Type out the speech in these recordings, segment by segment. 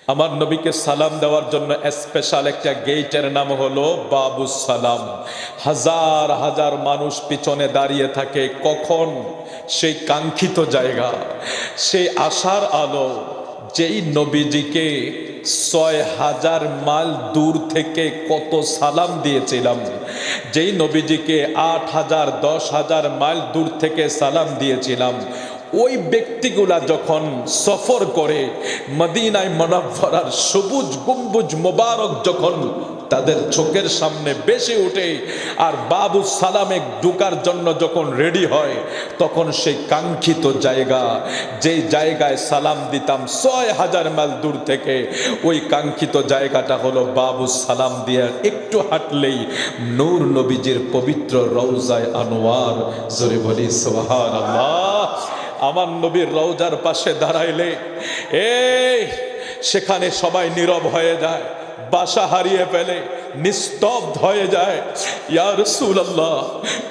আমার নবীকে সালাম দেওয়ার জন্য স্পেশাল একটা গেটের নাম হলো বাবুস সালাম। হাজার হাজার মানুষ পিছনে দাঁড়িয়ে থাকে, কখন সেই কাঙ্ক্ষিত জায়গা, সেই আশার আলো, যেই নবীজিকে ৬,০০০ মাইল দূর থেকে কত সালাম দিয়েছিলাম, যেই নবীজিকে ৮,০০০ ১০,০০০ মাইল দূর থেকে সালাম দিয়েছিলাম, ওই ব্যক্তিগুলা যখন সফর করে মদিনায় মুনাওয়ারার সবুজ গম্বুজ মোবারক যখন তাদের চোখের সামনে বেশি ওঠে আর বাবু সালামে ঢোকার জন্য যখন রেডি হয়, তখন সেই কাঙ্ক্ষিত জায়গা, যেই জায়গায় সালাম দিতাম ৬,০০০ মাইল দূর থেকে, ওই কাঙ্ক্ষিত জায়গাটা হলো বাবু সালাম দিয়ে একটু হাঁটলেই নূর নবীজির পবিত্র রওজায়ে আনোয়ার। জোরে বলি সুবহানাল্লাহ। আমার নবীর রওজার পাশে দাঁড়াইলে সেখানে সবাই নীরব হয়ে যায়, বাসা হারিয়ে ফেলে, নিস্তব্ধ হয়ে যায়। ইয়া রাসূলুল্লাহ,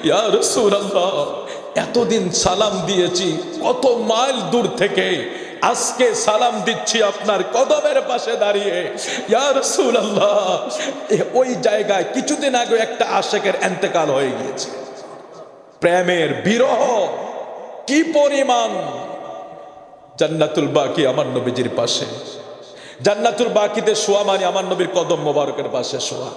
ইয়া রাসূলুল্লাহ, এতদিন সালাম দিয়েছি কত মাইল দূর থেকে, আজকে সালাম দিচ্ছি আপনার কদমের পাশে দাঁড়িয়ে। ইয়া রাসূলুল্লাহ, ওই জায়গায় কিছুদিন আগে একটা আশিকের ইন্তেকাল হয়ে গিয়েছে। প্রেমের বিরহ কি পরিমাণ! জান্নাতুল বাকি আমার নবীজির পাশে, জান্নাতুল বাকিতে শোয়া মানে আমার নবীর কদম মোবারকের পাশে শোয়া।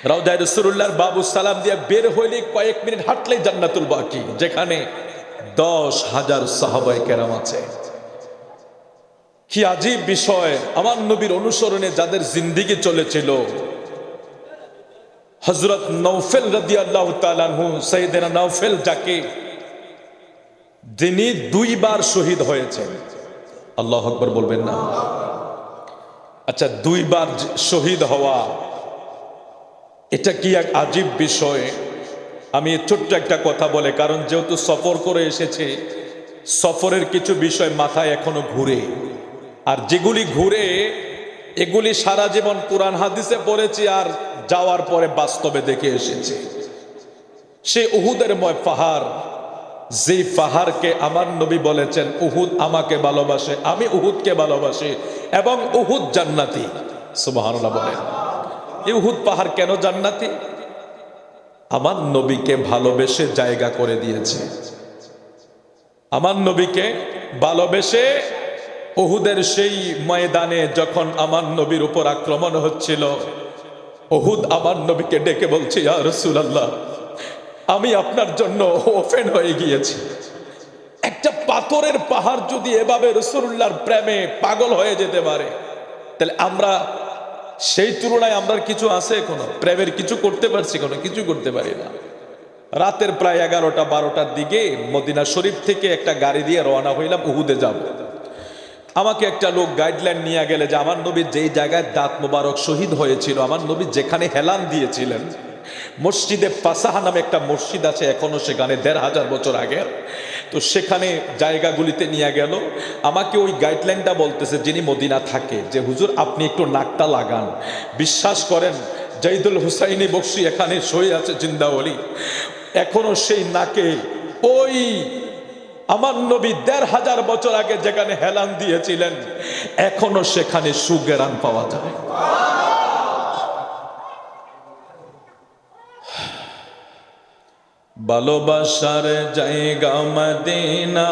রওজায়ে রাসূলুল্লাহর বাবু সালাম দিয়ে বের হইলে কয়েক মিনিট হাঁটলেই জান্নাতুল বাকি, যেখানে ১০,০০০ সাহাবায়ে কেরাম আছে। কি আজীব বিষয়! আমার নবীর অনুসরণে যাদের জিন্দেগি চলেছিল, হযরত নওফেল রাদিয়াল্লাহু তাআলা আনহু, সাইয়েদনা নওফেল, যাকে যিনি ২ বার শহীদ হয়েছেন, আল্লাহু আকবার বলবেন না? আচ্ছা, ২ বার শহীদ হওয়া, এটা কি এক আজীব বিষয়। আমি ছোট্ট একটা কথা বলে, কারণ যেহেতু সফর করে এসেছে, সফরের কিছু বিষয় মাথায় এখনো ঘুরে, আর যেগুলি ঘুরে এগুলি সারা জীবন কোরআন হাদিসে পড়েছি আর যাওয়ার পরে বাস্তবে দেখে এসেছি। সে উহুদের পাহাড়, যেই পাহাড়কে আমার নবী বলেছেন উহুদ আমাকে ভালোবাসে, আমি উহুদকে ভালোবাসি, এবং উহুদ জান্নাতি। সুবহানাল্লাহ বলেন। এই উহুদ পাহাড় কেন জান্নাতি? আমার নবীকে ভালোবেসে জায়গা করে দিয়েছে। আমার নবীকে ভালোবেসে উহুদের সেই ময়দানে যখন আমার নবীর উপর আক্রমণ হচ্ছিল, উহুদ আমার নবীকে ডেকে বলছে, ইয়া রাসূলুল্লাহ, আমি আপনার জন্য ওপেন হয়ে গিয়েছি। একটা পাথরের পাহাড় যদি এভাবে রাসূলুল্লাহর প্রেমে পাগল হয়ে যেতে পারে, তাহলে আমরা সেই তুলনায় আমরা কিছু আছে? কোনো প্রেমের কিছু করতে পারছি? কোনো কিছু করতে পারি না। রাতের প্রায় 11টা 12টার দিকে মদিনা শরীফ থেকে একটা গাড়ি দিয়ে রওনা হইলাম, উহুদে যাব। আমাকে একটা লোক গাইডলাইন নিয়ে গেলে যে আমার নবী যেই জায়গায় দাঁত মোবারক শহীদ হয়েছিল, আমার নবী যেখানে হেলান দিয়েছিলেন, মসজিদে ফাসাহা নামে একটা মসজিদ আছে এখনো, সেখানে ১৫০০ বছর আগে, তো সেখানে জায়গাগুলিতে নিয়ে গেল। আমাকে ওই গাইডলাইনটা বলতেছে যিনি মদিনা থাকে, যে হুজুর আপনি একটু নাকটা লাগান। বিশ্বাস করেন, জাইদুল হুসাইনি বকশী এখানে সই আছে, জিন্দাওয়ালি, এখনো সেই নাকে ওই আমার নবী ১৫০০ বছর আগে যেখানে হেলান দিয়েছিলেন, এখনো সেখানে সুগেরান পাওয়া যায়। ভালোবাসার জায়গা মদিনা,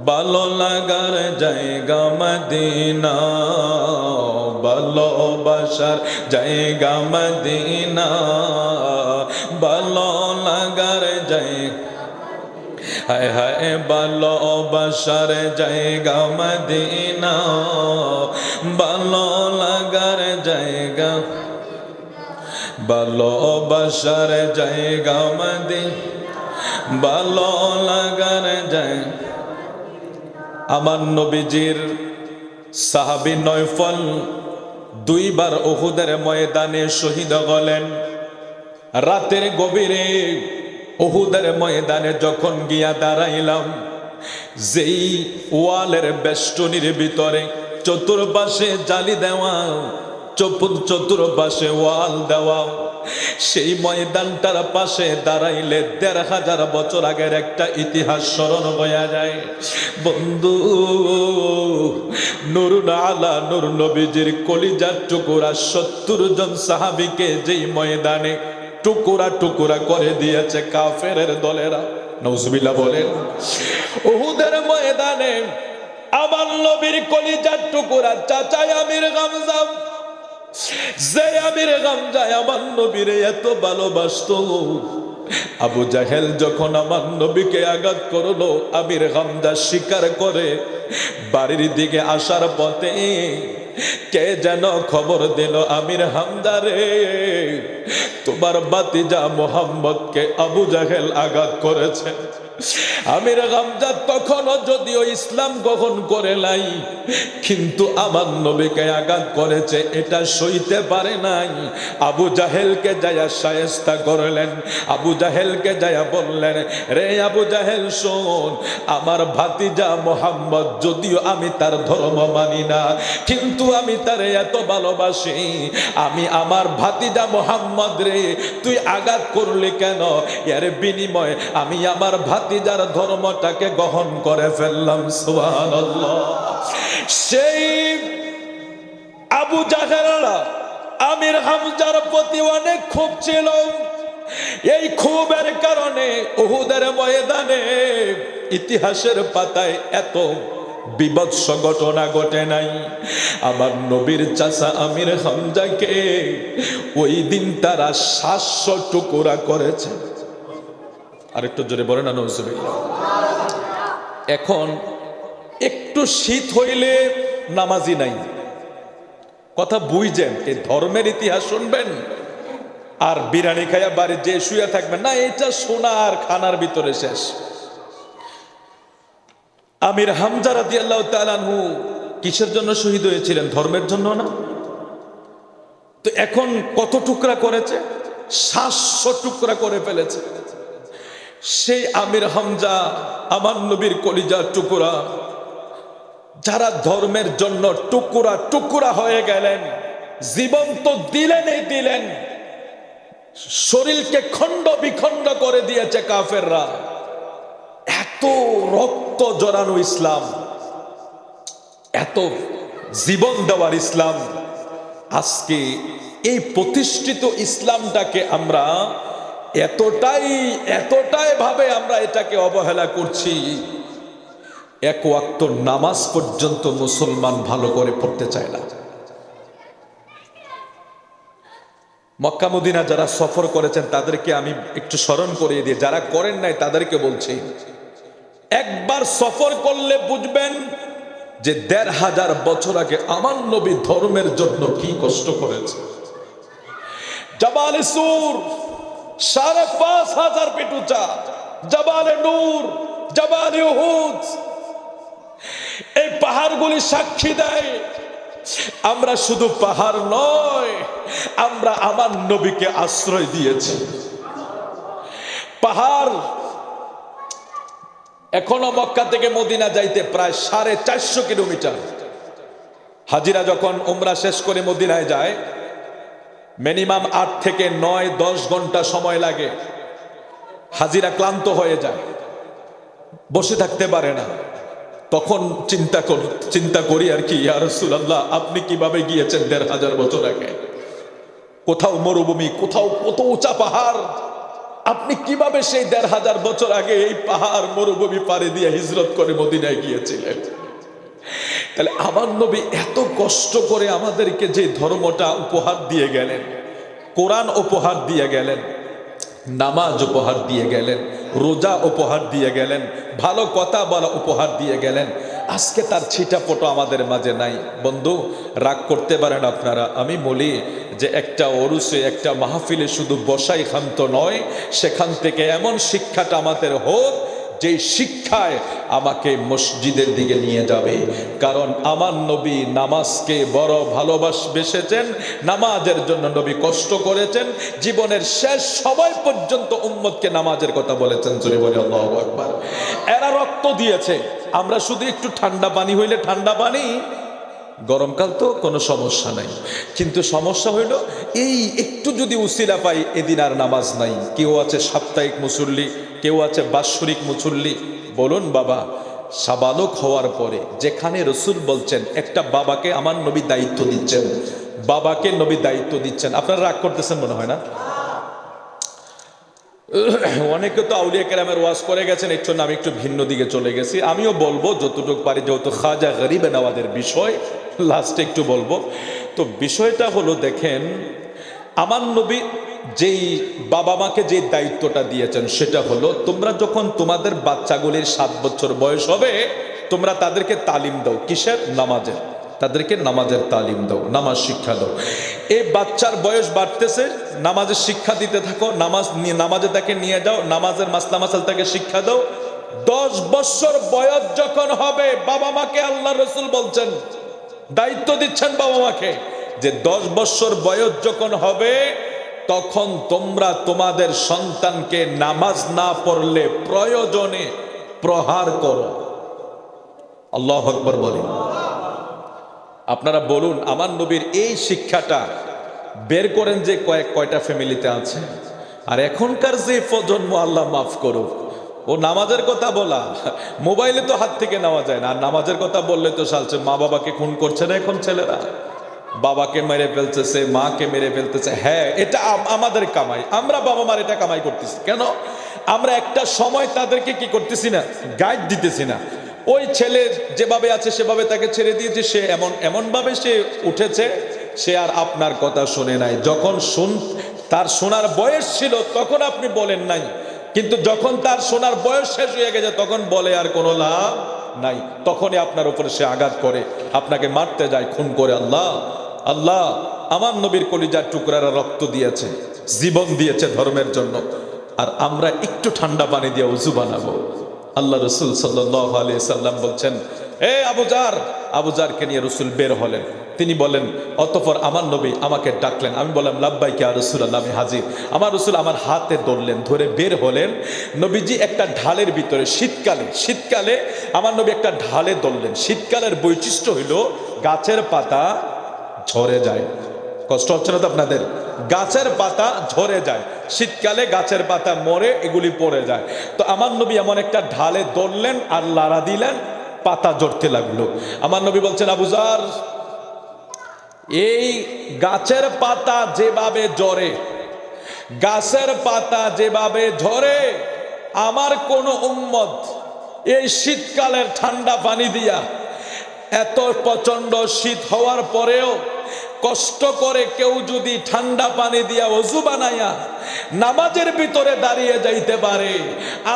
ভালো লাগার জায়গা মদিনা, ভালোবাসার জায়গা মদিনা, ভালো লাগার জায়গা, হায় হায় ভালোবাসার জায়গা মদিনা, ভালো লাগার জায়গা, ভালোবাসার জায়গা মদিনা, ভালো লাগার জায়গা। আমার নবীজির সাহাবী নওফল ২ বার উহুদের ময়দানে শহীদ হলেন। রাতের গভীরে উহুদের ময়দানে যখন গিয়া দাঁড়াইলাম, যেই ওয়ালের বেষ্টনীর ভিতরে চতুর্পাশে জালি দেওয়া, চতুর্পাশে ওয়াল দেওয়া, সেই ময়দানটার পাশে দাঁড়াইলে ১৫০০ বছর আগের একটা ইতিহাস স্মরণ হয়ে যায়। বন্ধু, নূরুন আলা নূর নবীজির কলিজার টুকরা ৭০ জন সাহাবীকে যেই ময়দানে টুকরা টুকরা করে দিয়েছে কাফেরের দলেরা, নাউজুবিল্লাহ বলেন। উহুদের ময়দানে আমার নবীর কলিজার টুকরা চাচা আমির হামজা, যে আমির হামজা আমার নবীরে এত ভালোবাসতো, আবু জাহেল যখন আমার নবীকে আঘাত করলো, আমির হামজা স্বীকার করে বাড়ির দিকে আসার পথে কে যেন খবর দিল, আমির হামজা রে, তোমার ভাতিজা মুহাম্মদকে আবু জাহেল আঘাত করেছে। আমির হামজা তখনও যদিও ইসলাম গ্রহণ করে নাই, কিন্তু আমার নবীকে আঘাত করেছে এটা সইতে পারে নাই। আবু জাহেলকে যায়া শায়েস্তা করলেন, আবু জাহেলকে যায়া বললেন, রে আবু জাহেল শোন, আমার ভাতিজা মুহাম্মদ যদিও আমি তার ধর্ম মানি না, কিন্তু আমি তারে এত ভালোবাসি, আমি আমার ভাতিজা মুহাম্মদ রে তুই আঘাত করলি কেন? এর বিনিময়ে আমি আমার ভাতিজার ধর্মটাকে গ্রহণ করে ফেললাম। সুবহানাল্লাহ। সেই আবু জাহেলরা আমির হামজার প্রতি অনেক ক্ষোভ ছিল। এই ক্ষোভের কারণে উহুদের ময়দানে ইতিহাসের পাতায় এত বিভৎস ঘটনা ঘটে নাই। আমার নবীর চাচা আমির হামজাকে ওই দিন তারা ৭০০ টুকরা করেছে। আরেকটু জোরে বলেন না নাউজুবিল্লাহ। এখন একটু শীত হইলে নামাজি নাই, কথা বুঝছেন? এই ধর্মের ইতিহাস শুনবেন আর বিরিয়ানি খাইয়া বাড়ি যে শুয়ে থাকবেন না, এটা শোনা আর খানার ভিতরে শেষ। আমির হামজা রাদিয়াল্লাহু তাআলা আনহু কিসের জন্য শহীদ হয়েছিলেন? ধর্মের জন্য না? তো এখন কত টুকরা করেছে? ৭০০ টুকরা করে ফেলেছে। সেই আমির হামজা আমার নবীর কলিজার টুকরা, যারা ধর্মের জন্য টুকরা টুকরা হয়ে গেলেন, জীবন তো দিলেনই দিলেন, শরীরকে খণ্ড বিখণ্ড করে দিয়েছে কাফেররা। এত রক্ত জড়ানো ইসলাম, এত জীবন দেওয়ার ইসলাম, আজকে এই প্রতিষ্ঠিত ইসলামটাকে আমরা এতটাই ভাবে আমরা এটাকে অবহেলা করছি। এক ওয়াক্ত নামাজ পর্যন্ত মুসলমান ভালো করে পড়তে চায় না। মক্কা মদিনা যারা সফর করেছেন তাদেরকে আমি একটু স্মরণ করিয়ে দিই, যারা করেন নাই তাদেরকে বলছি, একবার সফর করলে বুঝবেন যে ১৫০০ বছর আগে আমার নবী ধর্মের জন্য কি কষ্ট করেছে। জাবালে সুর ৫৫০০ ফিট উঁচা, জাবালে নূর, জাবালে উহুদ, এই পাহাড়গুলি সাক্ষী দেয় আমরা শুধু পাহাড় নয়, আমরা আমার নবীকে আশ্রয় দিয়েছি। পাহাড় এখনো মক্কা থেকে মদিনা যাইতে প্রায় ৪৫০ কিলোমিটার। হাজিরা যখন উমরা শেষ করে মদিনায় যায়, মিনিমাম ৮ থেকে ৯-১০ ঘন্টা সময় লাগে। হাজিরা ক্লান্ত হয়ে যায়, বসে থাকতে পারে না। তখন চিন্তা করি আর কি, ইয়া রাসূলুল্লাহ, আপনি কিভাবে গিয়েছেন ১৫০০ বছর আগে? কোথাও মরুভূমি, কোথাও কত উঁচা পাহাড়, আপনি কিভাবে সেই ১৫০০ বছর আগে এই পাহাড় মরুভূমি পাড়ি দিয়ে হিজরত করে মদিনায় গিয়েছিলেন? তাহলে আমার নবী এত কষ্ট করে আমাদেরকে যে ধর্মটা উপহার দিয়ে গেলেন, কোরআন উপহার দিয়ে গেলেন, নামাজ উপহার দিয়ে গেলেন, রোজা উপহার দিয়ে গেলেন, ভালো কথা বলা উপহার দিয়ে গেলেন, আজকে তার ছিটাফোঁটা আমাদের মাঝে নাই। বন্ধু, রাগ করতে পারেন আপনারা, আমি বলি যে একটা ওরুসে, একটা মাহফিলে শুধু বসাই ক্ষান্ত নয়, সেখান থেকে এমন শিক্ষাটা আমাদের হোক যেই শিক্ষায় আমাকে মসজিদের দিকে নিয়ে যাবে। কারণ আমার নবী নামাজকে বড় ভালোবাসেছেন, নামাজের জন্য নবী কষ্ট করেছেন, জীবনের শেষ সময় পর্যন্ত উম্মতকে নামাজের কথা বলেছেন। জোরে বলে আল্লাহু আকবার। এরা রক্ত দিয়েছে, আমরা শুধু একটু ঠান্ডা পানি হইলে ঠান্ডা পানি গরমকাল তো কোনো সমস্যা নাই, কিন্তু সমস্যা হইল এই একটু যদি উসিলা পাই, এদিন আর নামাজ নাই। কেউ আছে সাপ্তাহিক মুসল্লি, কেউ আছে বাৎসরিক মুসল্লি। বলুন বাবা, সাবালক হওয়ার পরে যেখানে রসুল বলছেন একটা বাবাকে আমার নবী দায়িত্ব দিচ্ছেন, বাবাকে নবী দায়িত্ব দিচ্ছেন, আপনারা রাগ করতেছেন মনে হয় না? অনেকে তো আউলিয়া কেরামের ওয়াজ করে গেছেন, এর জন্য আমি একটু ভিন্ন দিকে চলে গেছি। আমিও বলবো যতটুকু পারি, যেহেতু খাজা গরিবে নওয়াজের বিষয়, লাস্টে একটু বলবো। তো বিষয়টা হলো, দেখেন আমার নবী যেই বাবা মাকে যে দায়িত্বটা দিয়েছেন সেটা হলো, তোমরা যখন তোমাদের বাচ্চাগুলির 7 বছর বয়স হবে, তোমরা তাদেরকে তালিম দাও। কিসের? নামাজের। তাদেরকে নামাজের তালিম দাও, নামাজ শিক্ষা দাও। এই বাচ্চার বয়স বাড়তেছে, নামাজের শিক্ষা দিতে থাকো, নামাজে তাকে নিয়ে যাও, নামাজের মাসলা মাসাল তাকে শিক্ষা দাও। 10 বছর বয়স যখন হবে, বাবা মাকে আল্লাহ রসুল বলছেন, দায়িত্ব দিচ্ছেন বাবা মাকে, যে 10 বছর বয়স যখন হবে তখন তোমরা তোমাদের সন্তানকে নামাজ না পড়লে প্রয়োজনে প্রহার করো। আল্লাহু আকবার বলেন। আপনারা বলুন, আমার নবীর এই শিক্ষাটা বের করেন যে কয়টা ফ্যামিলিতে আছে। আর এখনকার যে প্রজন্ম, আল্লাহ মাফ করুক, ও নামাজের কথা বলা, মোবাইলে তো হাত থেকে নেওয়া যায় না। আর নামাজের কথা বললে তো সালছে, মা বাবাকে খুন করছে না এখন ছেলেরা, বাবাকে মেরে ফেলতেছে, মাকে মেরে ফেলতেছে। হ্যাঁ, এটা আমাদের কামাই, আমরা বাবা মার এটা কামাই করতেছি। কেন? আমরা একটা সময় তাদেরকে কি করতেছি না, গাইড দিতেছি না। ওই ছেলে যেভাবে আছে সেভাবে তাকে ছেড়ে দিয়েছে, সে এমনভাবে সে উঠেছে, সে আর আপনার কথা শুনে নাই। যখন তার শোনার বয়স ছিল তখন আপনি বলেন নাই, কিন্তু যখন তার শোনার বয়স শেষ হয়ে গেছে তখন বলে আর কোনো লাভ নাই। তখনই আপনার উপরে সে আঘাত করে, আপনাকে মারতে যায়, খুন করে। আল্লাহ আমার নবীর কলিজার টুকরারা রক্ত দিয়েছে, জীবন দিয়েছে ধর্মের জন্য, আর আমরা একটু ঠান্ডা পানি দিয়ে উজু বানাবো? আল্লাহ রসুল সাল্লাল্লাহু আলাইহি সাল্লাম বলছেন, এ আবু জারকে নিয়ে রসুল বের হলেন। তিনি বলেন, অতঃপর আমার নবী আমাকে ডাকলেন। আমি বললাম, লাব্বাইকা ইয়া রাসূলুল্লাহ, আমি হাজির। আমার রসুল আমার হাতে ধরলেন, ধরে বের হলেন। নবীজি একটা ঢালের ভিতরে, শীতকালে আমার নবী একটা ঢালে ধরলেন। শীতকালের বৈশিষ্ট্য হইল গাছের পাতা ঝরে যায়। কষ্ট হচ্ছে না তো আপনাদের? গাছের পাতা ঝরে যায়, শীতকালে গাছের পাতা মরে, এগুলি পড়ে যায়। তো আমার নবী এমন একটা ঢালে ধরলেন আর লাড়া দিলেন, পাতা ঝরতে লাগলো। আমার নবী বলছেন, আবু জার, এই গাছের পাতা যেভাবে ঝরে, গাছের পাতা যেভাবে ঝরে, আমার কোন উম্মত এই শীতকালের ঠান্ডা পানি দিয়া, এত প্রচন্ড শীত হওয়ার পরেও কষ্ট করে কেউ যদি ঠান্ডা পানি দিয়া ওযু বানাইয়া নামাজের ভিতরে দাঁড়িয়ে যাইতে পারে,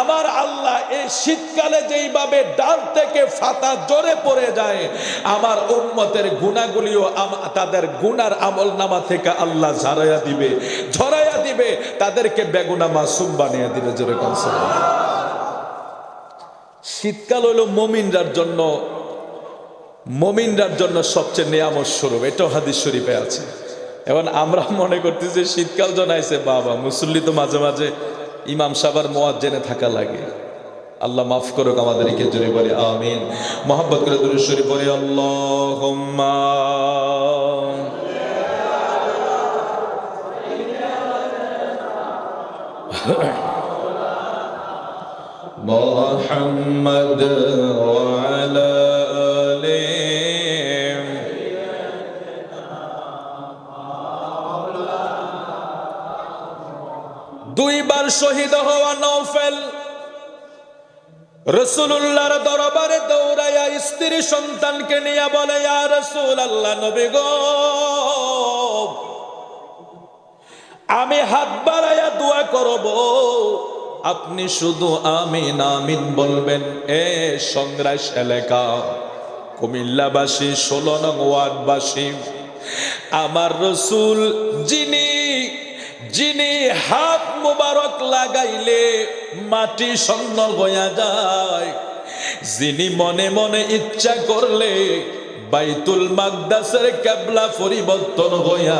আমার আল্লাহ এই শীতকালে যেইভাবে ডাল থেকে ফাতা জোরে পড়ে যায়, আমার উম্মতের গুনাহগুলিও তাদের গুনার আমল নামা থেকে আল্লাহ ঝরাইয়া দিবে, তাদেরকে বেগুনা মাসুম বানিয়ে দিবে। জোরে কোন সুবহানাল্লাহ। শীতকাল হলো মুমিনদের জন্য সবচেয়ে নিয়ামত স্বরূপ, এটাও হাদিস শরীফে আছে। এখন আমরা মনে করতেছি শীতকাল জানাইছে, বাবা মুসল্লি তো মাঝে মাঝে ইমাম সাহেবের মুয়াজ্জিনে থাকা লাগে। আল্লাহ মাফ করুক আমাদেরকে, জোরে বলি আমিন। মহব্বত করে দুরূদ শরীফ পড়ি, আল্লাহুম্মা মুহাম্মদ ওয়া আলা আলি। দুইবার শহীদ হওয়া নওফেল রাসূলুল্লাহর দরবারে দৌড়াইয়া স্ত্রী সন্তানকে নিয়ে বলে, ইয়া রাসূলুল্লাহ, নবী গো, আমি হাত বাড়াইয়া দোয়া করব, আপনি শুধু আমিন আমিন বলবেন। এ সংগ্রাস এলাকা, কুমিল্লাবাসী, 16 নং ওয়ার্ডবাসী, আমার রসুল যিনি হাত মুবারক লাগাইলে মাটি শূন্য হইয়া যায়, যিনি মনে মনে ইচ্ছা করলে বাইতুল মাকদাসের কিবলা পরিবর্তন হইয়া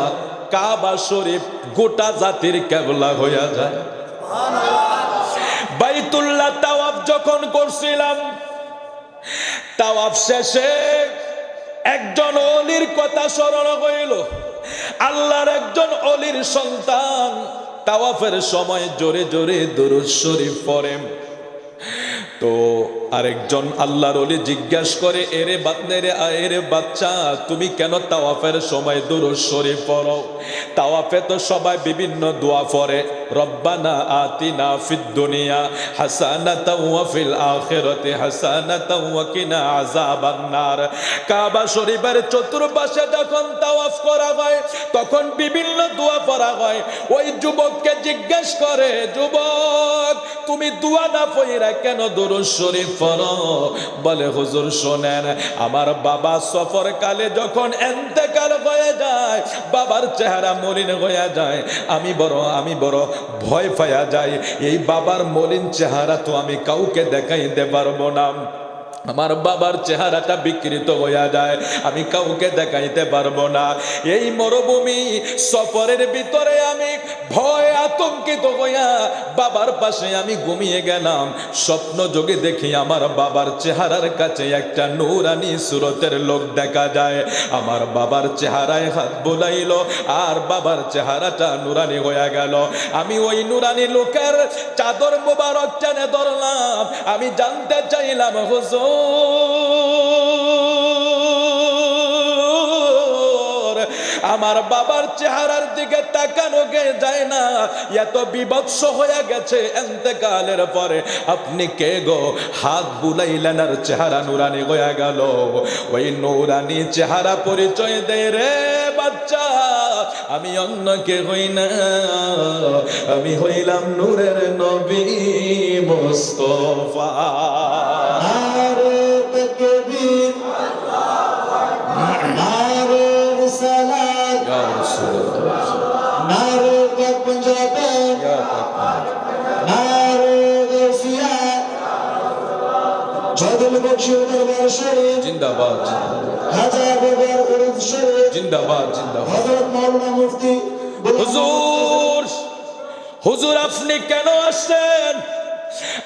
কাবা শরীফ গোটা জাতির কিবলা হইয়া যায়। বাইতুল্লাহ তাওয়াফ যখন করছিলাম, তাওয়াফ শেষে একজন অলির কথা স্মরণ হইল। আল্লাহর একজন অলির সন্তান তাওয়াফের সময় জোরে জোরে দুরূদ শরীফ পড়ে। তো আরেকজন আল্লাহর ওলি জিজ্ঞাসা করে, এরে বাচ্চা, তুমি কেন তাওয়াফের সময় দুরূদ শরীফ পড়ো? তাওয়াফে তো সবাই বিভিন্ন দোয়া পড়ে, রব্বানা আতিনা ফিদ দুনিয়া হাসানাতাও ওয়া ফিল আখিরাতি হাসানাতাও ওয়া কিনা আযাবান নার। কাবা শরীফের চতুর্পাশে যখন তাওয়াফ করা হয় তখন বিভিন্ন দোয়া পড়া হয়। ওই যুবককে জিজ্ঞেস করে, যুবক তুমি দোয়া না পড়া কেন দুরূদ শরীফ পড়ো? বলে, হুজুর শোনেন, আমার বাবা সফর কালে যখন ইন্তেকাল হয়ে যায়, বাবার চেহারা মলিন হয়ে যায়, আমি বড় ভয় পাওয়া যায়। এই বাবার মলিন চেহারা তো আমি কাউকে দেখাইতে পারবো না। আমার বাবার চেহারাটা বিকৃত হয়ে যায়, আমি কাউকে দেখাইতে পারবো না। এই মরুভূমি সফরের ভিতরে আমি ভয় আতঙ্কিত হইয়া বাবার পাশে আমি ঘুমিয়ে গেলাম। স্বপ্ন যোগে দেখি আমার বাবার চেহারার কাছে একটা নূরানি সুরতের লোক দেখা যায়। আমার বাবার চেহারায় হাত বুলাইল আর বাবার চেহারাটা নূরানি হয়ে গেল। আমি ওই নূরানি লোকের চাদর মোবারক টেনে ধরলাম। আমি জানতে চাইলাম, হুজুর আমার বাবার চেহারার দিকে তাকানো যায় না, এত বিভৎস হয়ে গেছে ইন্তেকালের পরে, আপনি কে গো? হাত বুলাইলেন আর চেহারা নুরানি হয়ে গেল। ওই নুরানি চেহারা পরিচয় দেয়, রে বাচ্চা, আমি অন্য কে হই না, আমি হইলাম নূরের নবী মুস্তাফা। জিন্দাবাদ জিন্দাবাদ জিন্দাবাদ। হুজুর আপনি কেন আসছেন?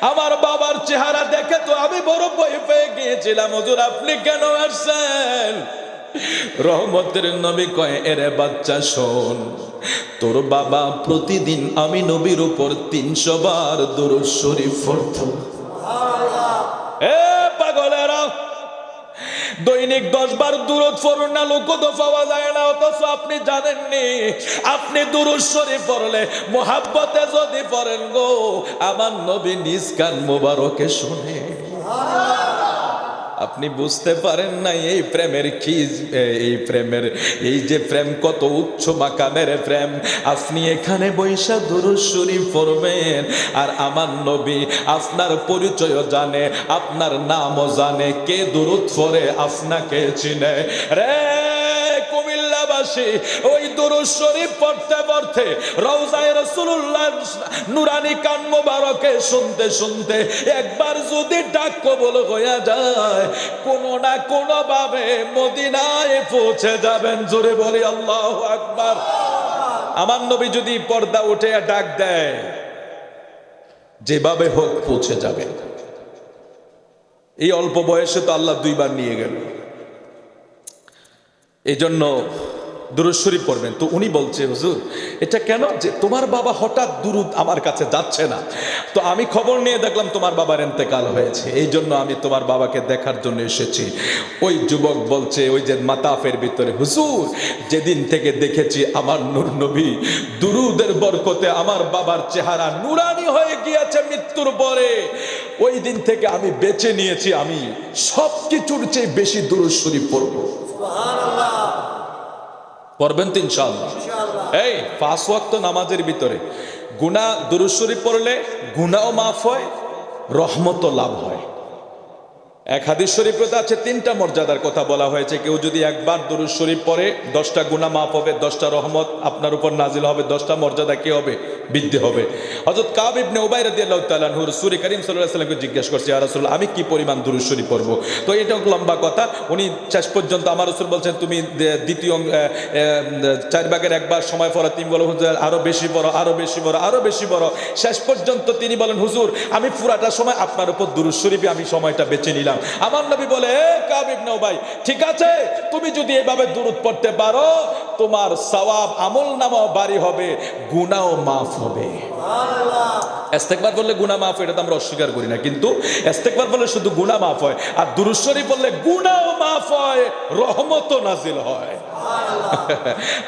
আমার বাবার চেহারা দেখে তো আমি বড় ভয় পেয়ে গিয়েছিলাম। হুজুর আপনি কেন আসছেন? রহমতের নবী কয়, এরে বাচ্চা শোন, তোর বাবা প্রতিদিন আমি নবীর উপর 300 বার দুরূদ শরীফ পড়তো। পাগলেরা, দৈনিক 10 বার দুরূদ পড়ুন না, লোক তো পাওয়া যায় না। অথচ আপনি জানেননি, আপনি দুরূদ শরীফ পড়লে, মোহাব্বতে যদি পড়েন গো, আমার নবী নিজ কান মোবারকে শুনে। আপনি বুঝতে পারেন না এই প্রেমের কি, এই যে প্রেম কত উচ্চ মাকামের প্রেম। আপনি এখানে বৈশা দুরূদ শরীফ পড়বেন আর আমার নবী আপনার পরিচয় জানে, আপনার নামও জানে, কে দুরূদ পড়ে আপনাকে চিনে। রে কুমিল্লাবাসী, ওই দুরূদ শরীফ পড়তে পড়তে রওজায়ে রাসূলুল্লাহ নুরানি কান মোবারকে শুনতে শুনতে একবার যদি ডাক কবুল হয়ে যায়, কোনো না কোনো ভাবে মদিনায় পৌঁছে যাবেন। জোরে বলি আল্লাহু আকবার। আমার নবী যদি পর্দা উঠে ডাক দেয়, যেভাবে হোক পৌঁছে যাবে। এই অল্প বয়সে তো আল্লাহ 2 বার নিয়ে গেল। এই জন্য দুরূদ শরীফ পড়বেন। তো উনি বলছে, হুজুর এটা কেন যে তোমার বাবা হঠাৎ দুরূদ আমার কাছে যাচ্ছে না? তো আমি খবর নিয়ে দেখলাম তোমার বাবার ইন্তেকাল হয়েছে, এই জন্য আমি তোমার বাবাকে দেখার জন্য এসেছি। ওই যুবক বলছে, ওই যে মাতাফের ভিতরে, হুজুর যেদিন থেকে দেখেছি আমার নূর নবী দুরূদের বরকতে আমার বাবার চেহারা নুরানি হয়ে গিয়েছে মৃত্যুর পরে, ওই দিন থেকে আমি বেছে নিয়েছি আমি সব কিছুর চেয়ে বেশি দুরূদ শরীফ পড়বো। সুবহানাল্লাহ। পড়বেন তো ইনশাআল্লাহ। এই 5 ওয়াক্ত নামাজের ভিতরে গুনাহ দুরূদ শরীফ পড়লে গুনাহও মাফ হয়, রহমতও লাভ হয়। এক হাদিস শরীফে আছে 3টা মর্যাদার কথা বলা হয়েছে। কেউ যদি একবার দুরূদ শরীফ পড়ে 10টা গুনাহ মাফ হবে, 10টা রহমত আপনার উপর নাজিল হবে, 10টা মর্যাদা কি হবে? বৃদ্ধি হবে। হযরত কাব ইবনে উবাই রাদিয়াল্লাহু তাআলা আনহু রাসূল করিম সাল্লাল্লাহু আলাইহি ওয়াসাল্লামকে জিজ্ঞাসা করছে, ইয়া রাসূলুল্লাহ আমি কি পরিমাণ দুরূদ শরীফ পড়ব? তো এটা লম্বা কথা। উনি শেষ পর্যন্ত আমার রাসূল বলছেন, তুমি দ্বিতীয় 4 ভাগের 1 ভাগ সময় পড়া। তিনি বলেন, হুজুর আরো বেশি পড়ো, আরো বেশি পড়ো, আরো বেশি পড়ো। শেষ পর্যন্ত তিনি বলেন, হুজুর আমি পুরাটা সময় আপনার উপর দুরূদ শরীফে আমি সময়টা বেছে নিলাম। আমার নবী বলে, এ কাব ইবনে উবাই, ঠিক আছে, তুমি যদি এভাবে দুরূদ পড়তে পারো, তোমার সওয়াব আমলনামাও ভারী হবে, গুনাহও মাফ হবে। ইস্তেগফার বললে গুনাহ মাফ হয়, এটা তো আমরা অস্বীকার করি না, কিন্তু ইস্তেগফার বললে শুধু গুনাহ মাফ হয়, আর দুরূদ শরীফ বললে গুনাহও মাফ হয়, রহমতও নাজিল হয়।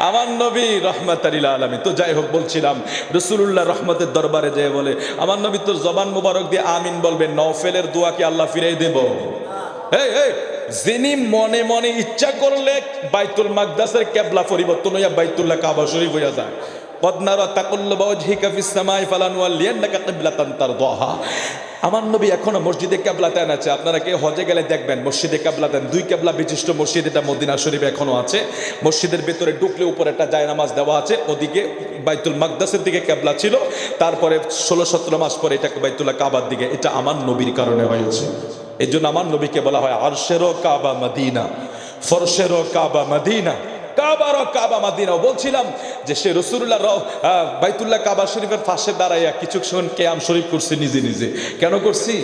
আমার নবী রহমাতাল লিল আলামিন। তো যাই হোক, বলছিলাম রাসূলুল্লাহ রহমতের দরবারে যেয়ে বলে, আমার নবী তো জবান মুবারক দিয়ে আমিন বলবেন, নওফেলের দোয়া কি আল্লাহ ফিরিয়ে দেব? এই যিনি মনে মনে ইচ্ছা করলে বাইতুল মাকদাসের কিবলা পরিবর্তন হইয়া বাইতুল্লাহ কাবা শরীফ হইয়া যায়। আমার নবী এখনো মসজিদে কিবলাতান আছে। আপনারা কেউ হজে গেলে দেখবেন মসজিদে কিবলাতান, দুই কিবলা বিশিষ্ট মসজিদ, এটা মদিনা শরীফ এখনো আছে। মসজিদের ভিতরে ঢুকলে উপরে একটা জায়নামাজ দেওয়া আছে, ওদিকে বাইতুল মাকদাসের দিকে কিবলা ছিল, তারপরে 16-17 মাস পরে এটা বাইতুল্লাহ কাবার দিকে। এটা আমার নবীর কারণে হয়েছে। এই জন্য আমার নবীকে বলা হয় আরশেরও কাবা মদিনা, ফরশেরও কাবা মদিনা, কাবারও কাবা মদিনা। বলছিলাম যে সে রাসূলুল্লাহ বাইতুল্লাহ কাবা শরীফের পাশে দাঁড়াইয়া কিছুক্ষণ কিয়াম শরীফ করছে নিজে নিজে। কেন করছি?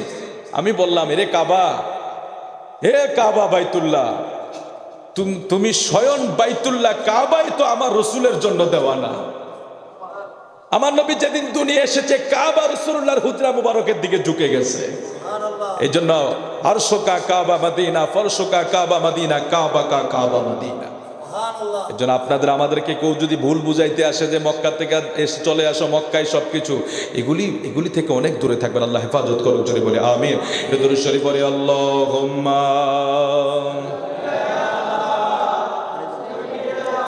আমি বললাম, এরে কাবা, হে কাবা বাইতুল্লাহ, তুমি স্বয়ং বাইতুল্লাহ কাবাই তো আমার রাসূলের জন্য দেওয়া না। আমার নবী যেদিন দুনিয়া এসেছে কাবা রাসূলুল্লাহর হুজরা মুবারকের দিকে ঝুঁকে গেছে। এই জন্য আরশকা কাবা মদিনা, ফরশকা কাবা মদিনা, কাবা কা কাবা মদিনা। এই জন্য আপনাদের আমাদেরকে কেউ যদি ভুল বুঝাইতে আসে যে মক্কা থেকে এসে চলে আসো, মক্কায় সবকিছু, এগুলি থেকে অনেক দূরে থাকবেন। আল্লাহ হেফাজত করুন, জোরে বলে আমিন। দরুদ শরীফ পড়ে আল্লাহুম্মা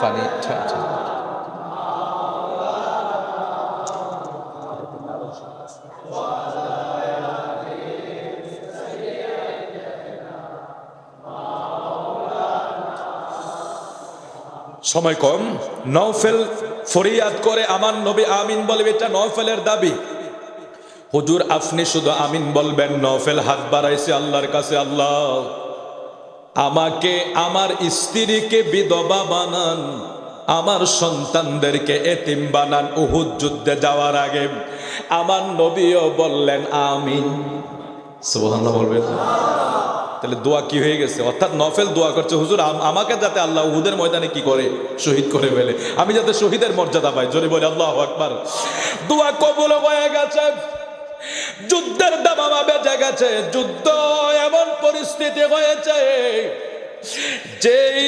পানি সময় কম। নওফেল ফরিয়াদ করে আমার নবী আমিন বলবে, এটা নওফেলের দাবি। হুজুর আপনি শুধু আমিন বলবেন। নওফেল হাত বাড়াইছে আল্লাহর কাছে, আল্লাহ আমাকে, আমার স্ত্রীকে বিধবা বানান, আমার সন্তানদেরকে এতিম বানান উহুদ যুদ্ধে যাওয়ার আগে। আমার নবীও বললেন আমিন। সুবহানাল্লাহ বলবেন। তাহলে দোয়া কি হয়ে গেছে? অর্থাৎ নফেল দোয়া করছে, হুজুর আমাকে যাতে আল্লাহ উহুদের ময়দানে কি করে, শহীদ করে ফেলে, আমি যাতে শহীদের মর্যাদা পাই। জোরে বলে আল্লাহু আকবার। দোয়া কবুল হয়ে গেছে, যুদ্ধের দামামা বেজে গেছে। যুদ্ধ এমন পরিস্থিতি হয়েছে, যেই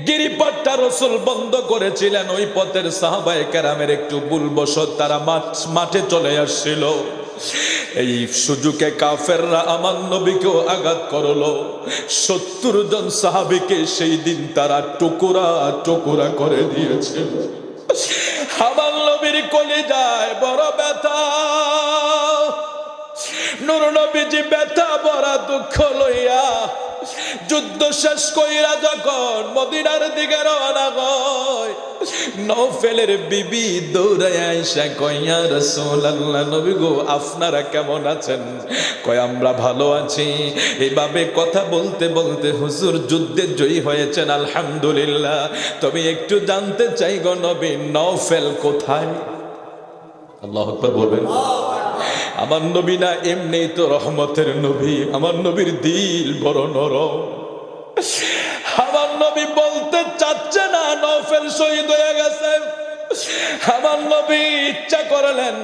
গিরিপথটা রাসূল বন্ধ করেছিলেন, ওই পথের সাহাবায়ে কেরামের একটু ভুলবশত তারা মাঠে চলে আসছিল। এই সুযোগে কাফেররা আমার নবীকেও আঘাত করলো। 70 জন সাহাবীকে সেই দিন তারা টুকরা টুকরা করে দিয়েছিল। আমার নবীর কলিজায় বড় ব্যথা। নূর নবীজি ব্যথা ভরা দুঃখ লইয়া যুদ্ধ শেষ কইরা যখন মদিনার দিকে রওনা হয়, নওফেলের বিবি দৌড়ায় আয়েশা কয়, ইয়া রাসূলুল্লাহ, নবী গো আপনারা কেমন আছেন? কয় আমরা ভালো আছি। এইভাবে কথা বলতে বলতে হুজুর যুদ্ধে জয়ী হয়েছেন আলহামদুলিল্লাহ। তবে একটু জানতে চাই গো নবী, নওফেল কোথায়? আল্লাহু আকবার বলবেন। আমার নবী না এমনিই তো রহমতের নবী, আমার নবীর দিল বড় নরম। আমার নবী বলতে চাচ্ছে না নওফেল শহীদ হয়ে গেছে। আমার নবী ইচ্ছা করলেন,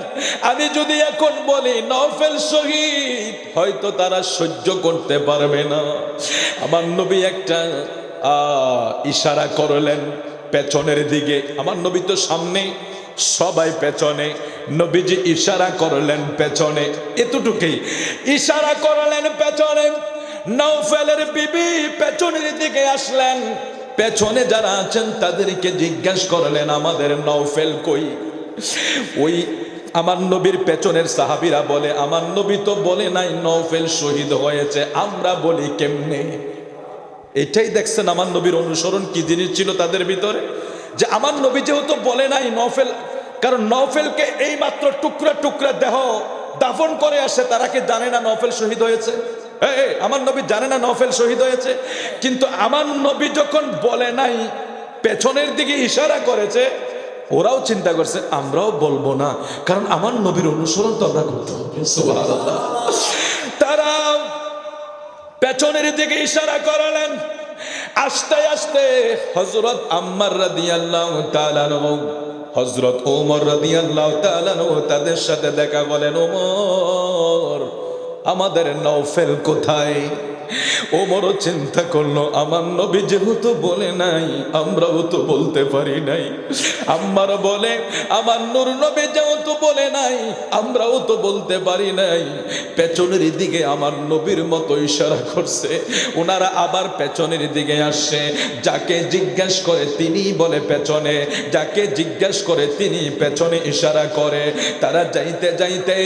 আমি যদি এখন বলি নওফেল শহীদ, হয়তো তারা সহ্য করতে পারবে না। আমার নবী একটা ইশারা করলেন পেছনের দিকে। আমার নবী তো সামনে, সবাই পেছনে। নবীজি ইশারা করলেন পেছনে, এতটুকুই ইশারা করলেন পেছনে। নওফেলের বিবি পেছনের দিকে আসলেন। পেছনে যারা আছেন তাদেরকে জিজ্ঞাসা করলেন, আমাদের নওফেল কই? ওই আমার নবীর পেছনের সাহাবীরা বলে, আমার নবী তো বলে নাই নওফেল শহীদ হয়েছে, আমরা বলি কেমনে? এটাই দেখছেন আমার নবীর অনুসরণ কি জিনিস ছিল তাদের ভিতরে, যে আমার নবী যেহেতু বলে নাই নওফেল, কারণ নওফেলকে এই মাত্র টুকরা টুকরা দেহ দাফন করে আসে, তারা কি জানে না নওফেল শহীদ হয়েছে? আমার নবী জানে না নওফেল শহীদ হয়েছে? কিন্তু আমার নবী যখন বলে নাই, পেছনের দিকে ইশারা করেছে, ওরাও চিন্তা করছে আমরাও বলবো না, কারণ আমার নবীর অনুসরণ তো আমরা করতে হবে। সুবহানাল্লাহ। তারা পেছনের দিকে ইশারা করলেন। আস্তে আস্তে হযরত আম্মার রাদিয়াল্লাহু তাআলা আনহু, হযরত ওমর রাদিয়াল্লাহু তাআলা আনহু তাদের সাথে দেখা বলেন, ওমর আমাদের নওফেল কোথায়? ওমরও চিন্তা করলো, আমার নবী যেহেতু বলে নাই আমরাও তো বলতে পারি নাই। আম্মার বলে, আমার নূর নবী যেহেতু বলে নাই আমরাও তো বলতে পারি নাই। পেছনের দিকে আমার নবীর মতো ইশারা করছে। ওনারা আবার পেছনের দিকে আসছে। যাকে জিজ্ঞেস করে তিনি বলে পেছনে, যাকে জিজ্ঞেস করে তিনি পেছনে ইশারা করে। তারা যাইতে যাইতে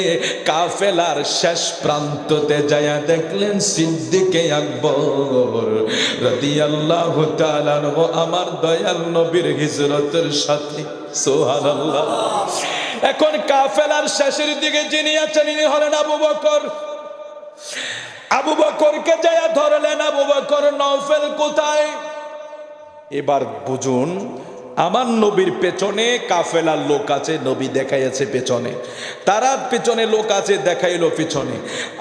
কাফেলার শেষ প্রান্ততে যায়া দেখলেন সিদ্দিকে আকবর রাদিয়াল্লাহু তাআলা আনহু আমার দয়াল নবীর হিজরতের সাথী। সুবহানাল্লাহ। এখন কাফেলার শেষের দিকে যিনি আছেন ইনি হলেন আবু বকর। আবু বকরকে যায়া ধরলেন, আবু বকর নওফেল কোথায়? এবার বুঝুন, আমার নবীর পেছনে কাফেলার লোক আছে, নবী দেখাইছে পেছনে, তারা পেছনে লোক আছে দেখাইলো পিছনে,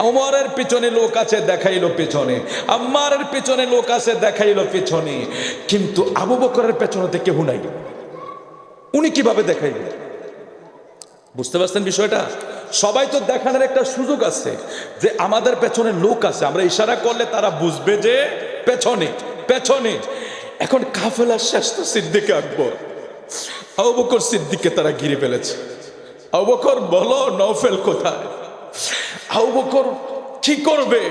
ওমরের পিছনে লোক আছে দেখাইলো পিছনে, আম্মারের পিছনে লোক আছে দেখাইলো পিছনে, কিন্তু আবু বকরের পেছনে কেউ নাই। উনি কিভাবে দেখাইলেন? বুঝতে পারছেন বিষয়টা? সবাই তো দেখানোর একটা সুযোগ আছে যে আমাদের পেছনে লোক আছে, আমরা ইশারা করলে তারা বুঝবে যে পেছনে পেছনে। এখন কাফেলার শেষ তো সিদ্দিকে আকবর, আবু বকর সিদ্দিককে তারা ঘিরে ফেলেছে। আবু বকর বলো নওফেল কোথায়? আবু বকর কি করবে?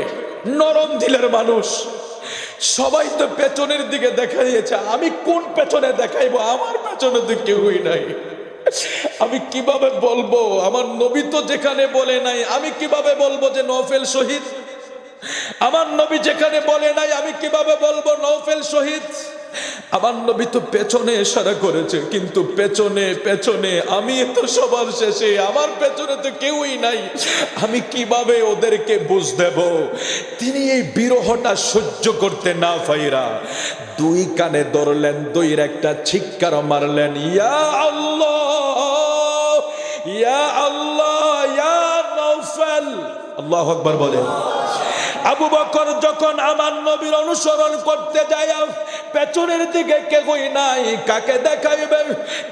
নরম দিলের মানুষ, সবাই তো পেছনের দিকে দেখাইছে, আমি কোন পেছনে দেখাইবো? আমার পেছনে তো কেউই নাই, আমি কিভাবে বলবো? আমার নবী তো যেখানে বলে নাই আমি কিভাবে বলবো যে নওফেল শহীদ? আমার নবী যেখানে বলে নাই আমি কিভাবে বলবো নওফেল শহীদ? আমার নবী তো পেছনে ইশারা করেছে, কিন্তু পেছনে পেছনে আমি তো সবার শেষে, আমার পেছনে তো কেউই নাই, আমি কিভাবে ওদেরকে বুঝ দেব? তিনি এই বিরহটা সহ্য করতে না পাইরা দুই কানে ধরলেন, দুইয়ের একটা চিৎকার মারলেন, ইয়া আল্লাহ ইয়া আল্লাহ ইয়া নওফেল। আল্লাহু আকবার বলেন। আবু বকর যখন আমার নবীর অনুসরণ করতে যায়, পেছনের দিকে কেউই নাই, কাকে দেখাইবে?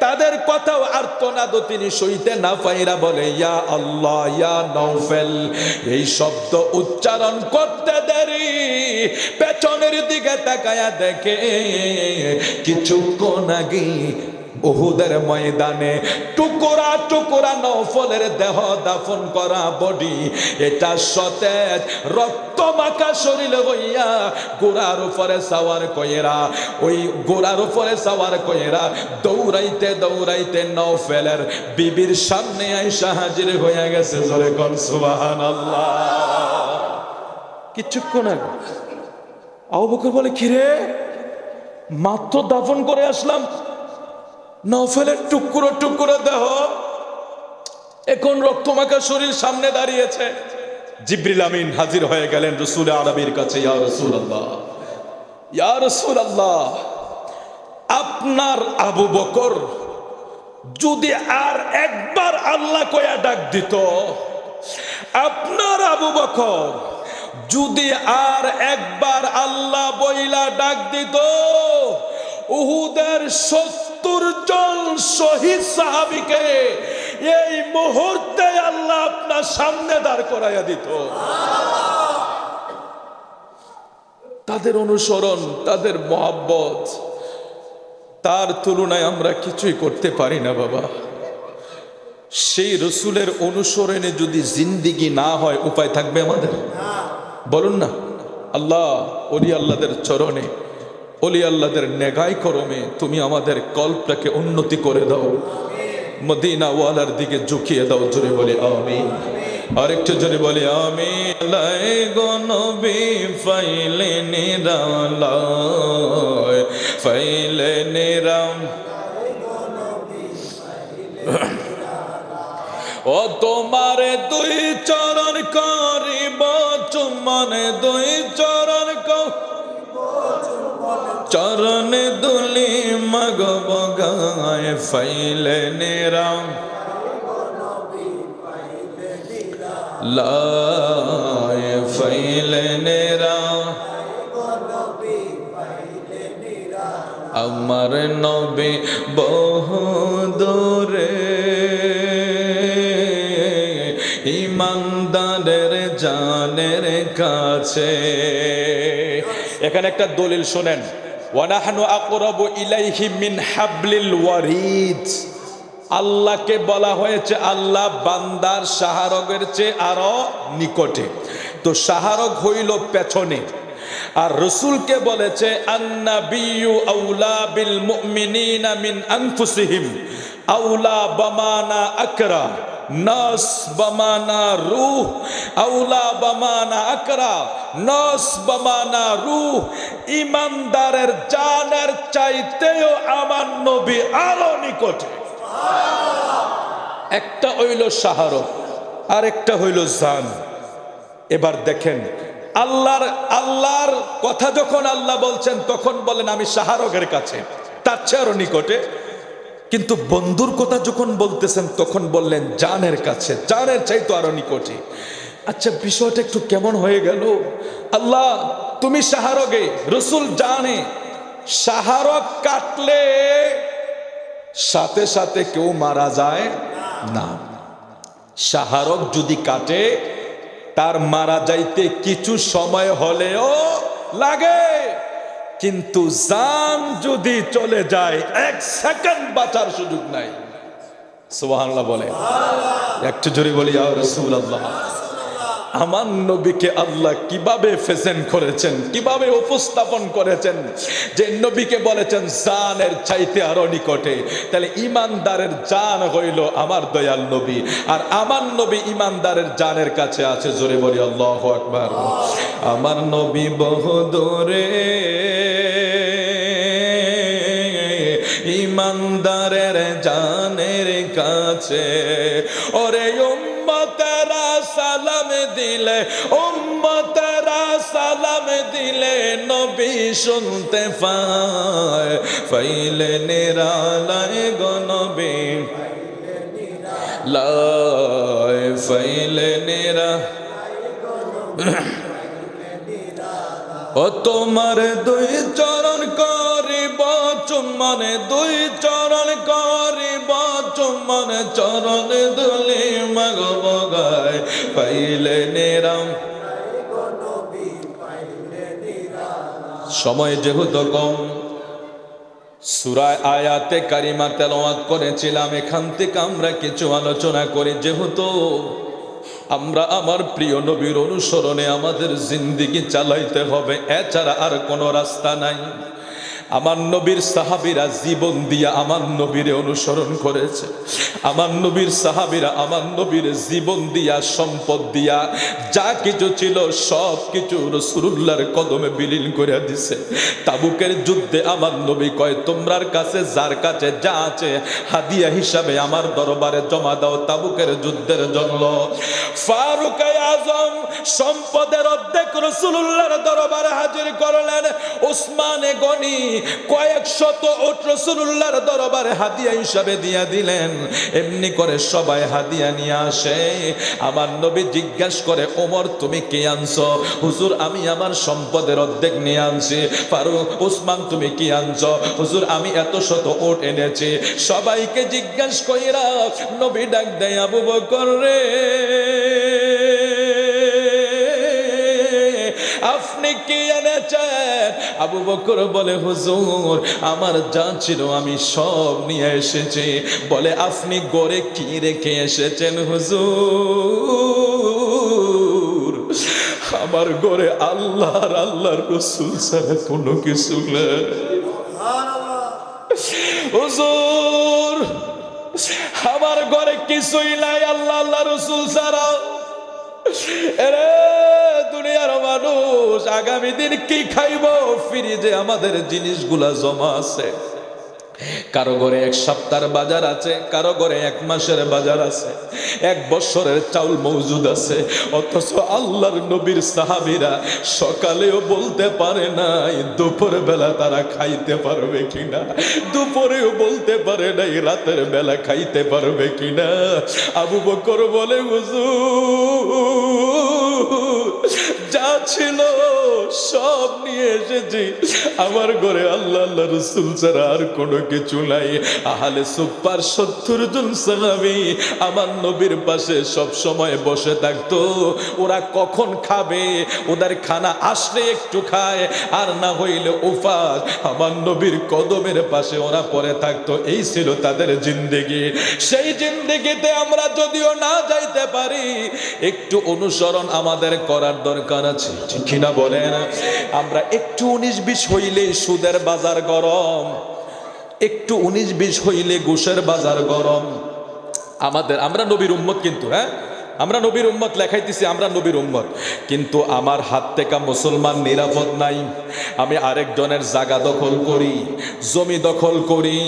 তাদের কথাও আর্তনাদ তিনি সইতে না পাইরা বলে, ইয়া আল্লাহ ইয়া নওফেল। এই শব্দ উচ্চারণ করতে দেরি, পেছনের দিকে তাকায়া দেখে কিছুক্ষণ আগে উহুদের ময়দানে টুকরা টুকরা নওফলের দেহ দাফন করা বডি, এটা সতেজ রক্ত মাখা শরীর হইয়া গোড়ার উপরে সাওয়ার কইরা, ওই গোড়ার উপরে সাওয়ার কইরা দৌড়াইতে দৌড়াইতে নওফেলের বিবির সামনে আইসা হাজির হইয়া গেছে। জোরে কোন সুবহানাল্লাহ। কিছুক্ষণ আগে আবু বকর বলে, কিরে মাত্র দাফন করে আসলাম, নওফেলের টুকরো টুকরো দেহ, এখন রক্তমাখা শরীর সামনে দাঁড়িয়েছে। জিবরিল আমিন হাজির হয়ে গেলেন রাসূল আরবীর কাছে, ইয়া রাসূলুল্লাহ ইয়া রাসূলুল্লাহ, আপনার আবু বকর যদি আর একবার আল্লাহ কয়া ডাক দিত, আপনার আবু বকর যদি আর একবার আল্লাহ বইলা ডাক দিত, উহুদের 70 জন শহীদ সাহাবীকে এই মুহূর্তে আল্লাহ আপনার সামনে দাঁড় করাইয়া দিত। তাদের অনুসরণ, তাদের মহব্বত, তার তুলনায় আমরা কিছুই করতে পারি না বাবা। সেই রসুলের অনুসরণে যদি জিন্দিগি না হয়, উপায় থাকবে আমাদের? বলুন না। আল্লাহ ওলি আল্লাহদের চরণে, ওলি আল্লাহদের নেগাই করমে তুমি আমাদের কল্পটাকে উন্নতি করে দাও, মদিনা ওয়ালার দিকে ঝুঁকিয়ে দাও। জোরে বলি আমিন। আরেকটু জোরে বলি আমিন। লাই গো নবী ফাইলে নিরালায়, ফাইলে নিরাম, ও তোমার দুই চরণ করিব চুম্বন, দুই চরণ চরণে দুলি মগব গায়, ফাইলে নিরাম লায়, ফাইলে নিরাম আমার নবী বহুদূরে ইমানদারের জানের কাছে। এখানে একটা দলিল শোনেন, ওয়ানাহনু আকরাবু ইলাইহি মিন হাবলিল ওয়ারিদ। আল্লাহকে বলা হয়েছে আল্লাহ বান্দার শাহরগের চেয়ে আরো নিকটে, তো শাহরগ হইল পেছনে। আর রসুলকে বলেছে আন্নাবিয়্যু আউলা বিল মুমিনিনা মিন আনফুসিহিম আউলা বামানা আকরা। নাস বামানা রূহ, আউলা বামানা আকরা, নাস বামানা রূহ। ইমানদারের জানের চাইতেও আমার নবী আরো নিকটে। একটা হইল শাহরগ আর একটা হইল জান। এবার দেখেন আল্লাহর কথা যখন আল্লাহ বলছেন তখন বলেন আমি শাহরগের কাছে, তার চেয়ে আরো নিকটে। কিন্তু বন্ধুর কথা যখন বলতেছেন তখন বললেন জানের কাছে, জানের চাইতো আরো নিকটে। আচ্ছা, বিষয়টা একটু কেমন হয়ে গেল? আল্লাহ তুমি শাহরগে, রসুল জানে। শাহরগ কাটলে সাথে সাথে কেউ মারা যায় না। শাহরগ যদি কাটে তার মারা যাইতে কিছু সময় হলেও লাগে, কিন্তু জান যদি চলে যায় 1 সেকেন্ড বাঁচার সুযোগ নাই। সুবহানাল্লাহ বলে, একটু জোরে বলি ইয়া রাসূলুল্লাহ। আমার নবীকে আল্লাহ কিভাবে প্রেজেন্ট করেছেন, কিভাবে উপস্থাপন করেছেন, যে নবীকে বলেছেন জানের চাইতে আরো নিকটে। তাহলে ইমানদারের জান হইল আমার দয়াল নবী, আর আমার নবী ইমানদারের জানের কাছে আছে। জোরে বলি আল্লাহু আকবার। আমার নবী বহুদূরে ইমানদারের জানের কাছে। ওরে উম্মতেরা সালাম দিলে, উম্মতেরা সালাম দিলে নবী শুনতে পায়। ফাইলে নিরালায় গো নবী লাই, ফাইলে নিরা ও তোমার 2 চরণ করিব চুম্বন, 2 চরণ করিব চুম্বন, চরণ দুলি মাগব গায়। পাইলে নিরাম, সময় যেহেতু কম, সূরা আয়াতে কারিমা তেলাওয়াত করেছিলাম, এখান থেকে আমরা কিছু আলোচনা করি। যেহেতু আমরা আমার প্রিয় নবীর অনুসরণে আমাদের জিন্দেগি চালাইতে হবে, এছাড়া আর কোনো রাস্তা নাই। আমার নবীর সাহাবীরা জীবন দিয়া আমার নবীরে অনুসরণ করেছে। আমার নবীর সাহাবীরা আমার নবীর জীবন দিয়া, সম্পদ দিয়া, যা কিছু ছিল সব কিছু রাসূলুল্লাহর কদমে বিলীন করে দিছে। তাবুকের যুদ্ধে আমার নবী কয় তোমরার কাছে যার কাছে যা আছে হাদিয়া হিসাবে আমার দরবারে জমা দাও তাবুকের যুদ্ধের জন্য। ফারুক আজম সম্পদের অর্ধেক রাসূলুল্লাহর দরবারে হাজির করলেন। ওসমানে গনি কয়েক শত উট রাসূলুল্লাহর দরবারে হাদিয়া হিসাবে দিয়া দিলেন। এমনি করে সবাই হাদিয়া নিয়ে আসে। আমার নবী জিজ্ঞাসা করে ওমর তুমি কি আনছো? হুজুর আমি আমার সম্পদের অর্ধেক নিয়ে আনছি। ফারুক ওসমান তুমি কি আনছো? হুজুর আমি এত শত উট এনেছি। সবাইকে জিজ্ঞাসা কইরা নবী ডাক দেয় আবু বকর রে, আপনি কি এনেছেন? আবু বকর বলে হুজুর আমার যা ছিল আমি সব নিয়ে এসেছি। বলে আপনি গড়ে কি রেখে এসেছেন? হুজুর আমার গড়ে আল্লাহর আল্লাহর রাসূল ছাড়া কোনো কিছু নেই। হুজুর আমার ঘরে কিছুই নাই আল্লাহ আল্লাহ রাসূল ছাড়া। এরে দুনিয়ার মানুষ আগামী দিন কি খাইব? ফ্রিজে আমাদের জিনিসগুলা জমা আছে। কারো ঘরে 1 সপ্তাহের বাজার আছে, কারো ঘরে 1 মাসের বাজার আছে, 1 বছরের চাউল মজুদ আছে। অথচ আল্লাহর নবীর সাহাবীরা সকালেও বলতে পারে নাই দুপুর বেলা তারা খাইতে পারবে কিনা, দুপুরেও বলতে পারে নাই রাতের বেলা খাইতে পারবে কিনা। আবু বকর বলে হুজুর যা ছিল সব নিয়ে এসেছি। আমার ঘরে আল্লাহ আল্লাহ রসুল ছাড়া আর কোনো কিছু নাই। আহলে সুপার 70 জন সাহাবী আমার নবীর পাশে সব সময় বসে থাকতো। ওরা কখন খাবে, ওদের খানা আসলে একটু খায়, আর না হইলে উপাস আমার নবীর কদমের পাশে ওরা পড়ে থাকতো। এই ছিল তাদের জিন্দেগি। সেই জিন্দেগিতে আমরা যদিও না যাইতে পারি, একটু অনুসরণ আমাদের করার দরকার আছে, ঠিক কিনা বলেন? আমরা একটু 19-20 হইলে সুদের বাজার গরম, একটু 19-20 হইলে ঘুষের বাজার গরম। আমরা নবীর উম্মত কিন্তু, হ্যাঁ আমরা নবীর উম্মত, লেখাইতেছি আমরা নবীর উম্মত, কিন্তু আমার হাত থেকে মুসলমান নিরাপদ নাই। আমি আরেকজনের জায়গা দখল করি, জমি দখল করি,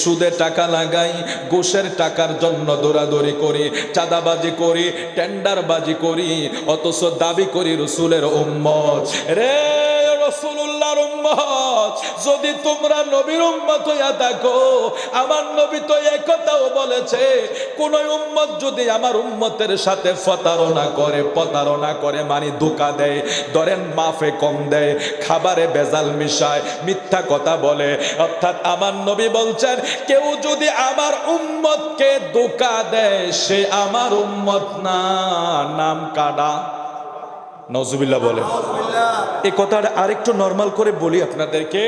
সুদে টাকা লাগাই, ঘুষের টাকার জন্য দৌড়াদৌড়ি করি, চাঁদাবাজি করি, টেন্ডারবাজি করি, অথচ দাবি করি রসুলের উম্মত। রে রাসূলুল্লাহর উম্মত, যদি তোমরা নবীর উম্মত হইয়া থাকো, আমার নবী তো এই কথাও বলেছে, কোন উম্মত যদি আমার উম্মতের সাথে প্রতারণা করে মানে ধোঁকা দেয়, ধরেন মাফে কম দেয়, খাবারে ভেজাল মিশায়, মিথ্যা কথা বলে, অর্থাৎ আমার নবী বলছেন কেউ যদি আমার উম্মতকে ধোঁকা দেয় সে আমার উম্মত না, নাম কাটা। নাউজুবিল্লাহ বলেন। এই কথাটা আরেকটু নরমাল করে বলি আপনাদেরকে।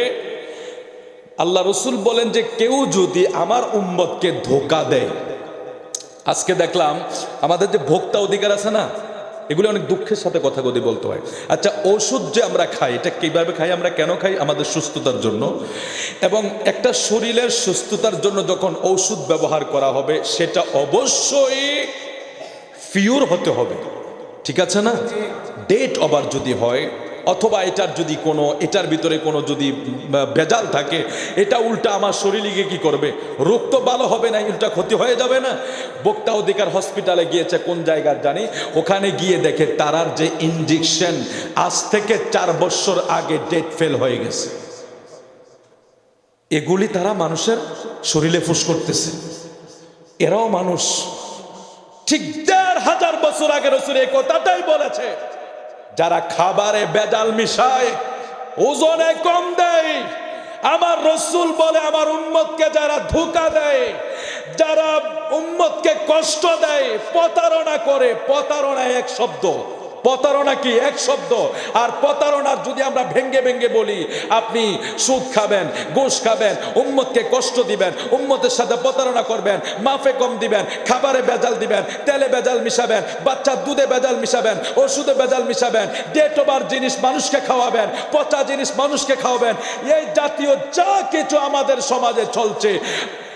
আল্লাহ রসুল বলেন যে কেউ যদি আমার উম্মতকে ধোঁকা দেয়, আজকে দেখলাম আমাদের যে ভোক্তা অধিকার আছে না, এগুলো অনেক দুঃখের সাথে কথা বলতে হয়। আচ্ছা, ওষুধ যে আমরা খাই, এটা কিভাবে খাই, আমরা কেন খাই? আমাদের সুস্থতার জন্য। এবং একটা শরীরের সুস্থতার জন্য যখন ওষুধ ব্যবহার করা হবে, সেটা অবশ্যই পিওর হতে হবে, ঠিক আছে না? ডেট ওভার যদি হয়, অথবা এটার ভিতরে কোনো যদি ভেজাল থাকে, এটা উল্টা আমার শরীরে গিয়ে কি করবে? রোগ তো ভালো হবে না, উল্টা ক্ষতি হয়ে যাবে না? ভোক্তা অধিকার হসপিটালে গিয়েছে, কোন জায়গার জানি, ওখানে গিয়ে দেখে তারার যে ইনজেকশন আজ থেকে 4 বছর আগে ডেট ফেল হয়ে গেছে। এগুলি তারা মানুষের শরীরে ফুস করতেছে। এরাও মানুষ। ঠিক 1000 বছর আগে রাসূল এই কথাটাই বলেছে, যারা খাবারে ভেজাল মিশায়, ওজনে কম দেয়, আমার রাসূল বলে আমার উম্মতকে যারা ধোঁকা দেয়, যারা উম্মতকে কষ্ট দেয়, প্রতারণা করে, প্রতারণা এক শব্দ, প্রতারণা কি এক শব্দ। আর প্রতারণার যদি আমরা ভেঙ্গে ভেঙ্গে বলি, আপনি সুদ খাবেন, ঘুষ খাবেন, উম্মতকে কষ্ট দিবেন, উম্মতের সাথে প্রতারণা করবেন, মাফে কম দিবেন, খাবারে ভেজাল দিবেন, তেলে ভেজাল মিশাবেন, বাচ্চার দুধে ভেজাল মিশাবেন, ওষুধে ভেজাল মিশাবেন, ডেট ওভার জিনিস মানুষকে খাওয়াবেন, পচা জিনিস মানুষকে খাওয়াবেন, এই জাতীয় যা কিছু আমাদের সমাজে চলছে,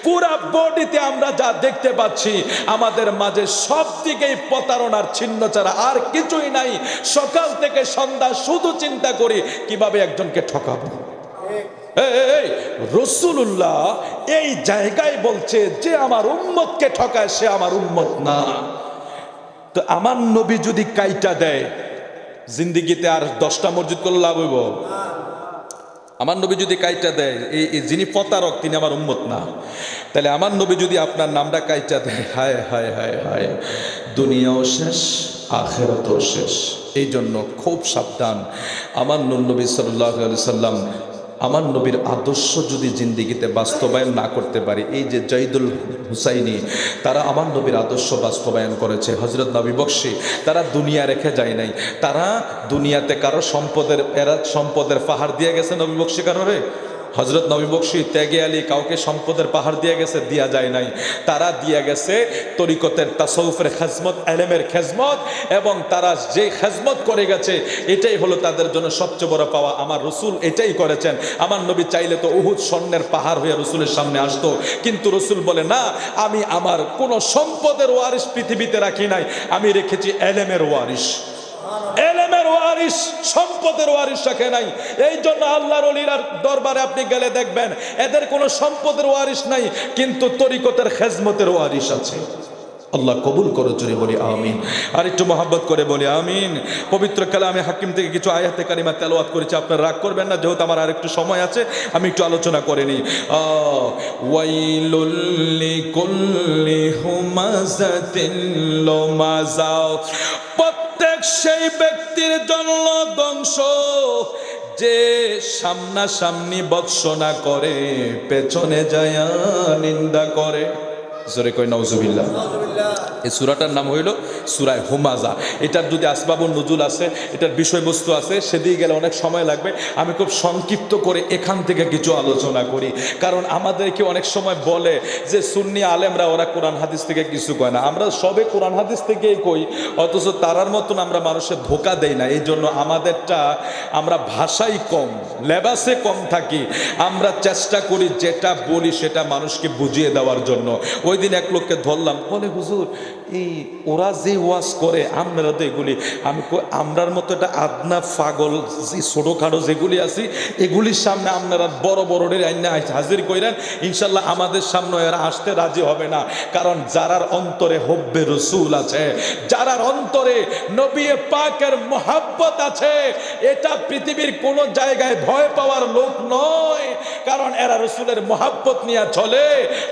পুরা বডিতে আমরা যা দেখতে পাচ্ছি, আমাদের মাঝে সব দিকেই প্রতারণার চিহ্ন ছাড়া আর কিছুই নাই। সকাল থেকে সন্ধ্যা শুধু চিন্তা করি কিভাবে একজনকে ঠকাবো। রাসূলুল্লাহ এই জায়গায় বলছে যে আমার উম্মতকে ঠকায় সে আমার উম্মত না। তো আমার নবী যদি কাইটা দেয়, জিন্দেগিতে আর 10টা মসজিদ করলে লাভ হইব? আমার নবী যদি কাইটা দেয়, এই যিনি প্রতারক তিনি আমার উম্মত না। তাহলে আমার নবী যদি আপনার নামটা কাইটা দেয়, হায় হায় হায় হায়, দুনিয়াও শেষ, আখিরাতও শেষ। এই জন্য খুব সাবধান। আমার নবী সাল্লাল্লাহু আলাইহি সাল্লাম, আমার নবীর আদর্শ যদি জিন্দেগিতে বাস্তবায়ন না করতে পারি, এই যে জয়দুল হুসাইনি, তারা আমার নবীর আদর্শ বাস্তবায়ন করেছে। হযরত নবী বকশী, তারা দুনিয়া রেখে যায় নাই। তারা দুনিয়াতে কারো সম্পদের পাহাড় দিয়ে গেছে নবী বকশী কারোরে? হযরত নবী বকশী ত্যাগে আলী কাউকে সম্পদের পাহাড় দিয়ে গেছে? দিয়া যায় নাই। তারা দিয়ে গেছে তরিকতের, তাসাউফের খেজমত, ইলমের খেজমত, এবং তারা যে খেজমত করে গেছে এটাই হলো তাদের জন্য সবচেয়ে বড় পাওয়া। আমার রসুল এটাই করেছেন। আমার নবী চাইলে তো উহুদ স্বর্ণের পাহাড় হয়ে রসুলের সামনে আসতো, কিন্তু রসুল বলে না, আমি আমার কোনো সম্পদের ওয়ারিস পৃথিবীতে রাখি নাই, আমি রেখেছি ইলমের ওয়ারিস। এলেমের ওয়ারিস, সম্পদের ওয়ারিস রাখে নাই। এই জন্য আল্লাহর ওলির দরবারে আপনি গেলে দেখবেন এদের কোনো সম্পদের ওয়ারিস নাই, কিন্তু তরিকতের খেজমতের ওয়ারিস আছে। আল্লাহ কবুল করো, জোরে বলি আমিন। আর একটু মহব্বত করে বলি আমিন। পবিত্র কালামে হাকিম থেকে কিছু আয়াতে কারিমা তেলাওয়াত করেছি, আপনারা রাগ করবেন না, যেহেতু আমার আরেকটু সময় আছে আমি একটু আলোচনা করে নিই। ওয়াইলুল লিকুল্লি হুমাযাতিন লুমাযা, প্রত্যেক সেই ব্যক্তির জন্য ধ্বংস যে সামনাসামনি বৎসনা করে, পেছনে যায় নিন্দা করে। জোরে কই নাউজুবিল্লাহ। এই সূরাটার নাম হইল সূরা হুমাজা। এটার যদি আসবাবুন নুজুল আছে, এটার বিষয়বস্তু আছে, সেদিকে গেলে অনেক সময় লাগবে। আমি খুব সংক্ষিপ্ত করে এখান থেকে কিছু আলোচনা করি। কারণ আমাদেরকে অনেক সময় বলে যে সুন্নি আলেমরা ওরা কোরআন হাদিস থেকে কিছু কয় না। আমরা সবে কোরআন হাদিস থেকেই কই, অথচ তারার মতন আমরা মানুষের ধোঁকা দেই না। এই জন্য আমাদেরটা, আমরা ভাষাই কম, লেবাসে কম থাকি। আমরা চেষ্টা করি যেটা বলি সেটা মানুষকে বুঝিয়ে দেওয়ার জন্য। ওই দিন এক লোককে ধরলাম, বলে হুজুর এই ওরা যে ওয়াজ করে আমরা তো এগুলি, আমি আমরার মতো একটা আদনা পাগল ছোটোখাটো যেগুলি আছি এগুলির সামনে আপনারা বড় বড়দের আইনা হাজির কইরেন, ইনশাল্লাহ আমাদের সামনে এরা আসতে রাজি হবে না। কারণ যারার অন্তরে হব্বে রসুল আছে, যারার অন্তরে নবী পাকের মোহাব্বত আছে, এটা পৃথিবীর কোন জায়গায় ভয় পাওয়ার লোক নয়। কারণ এরা রসুলের মোহাব্বত নিয়ে চলে।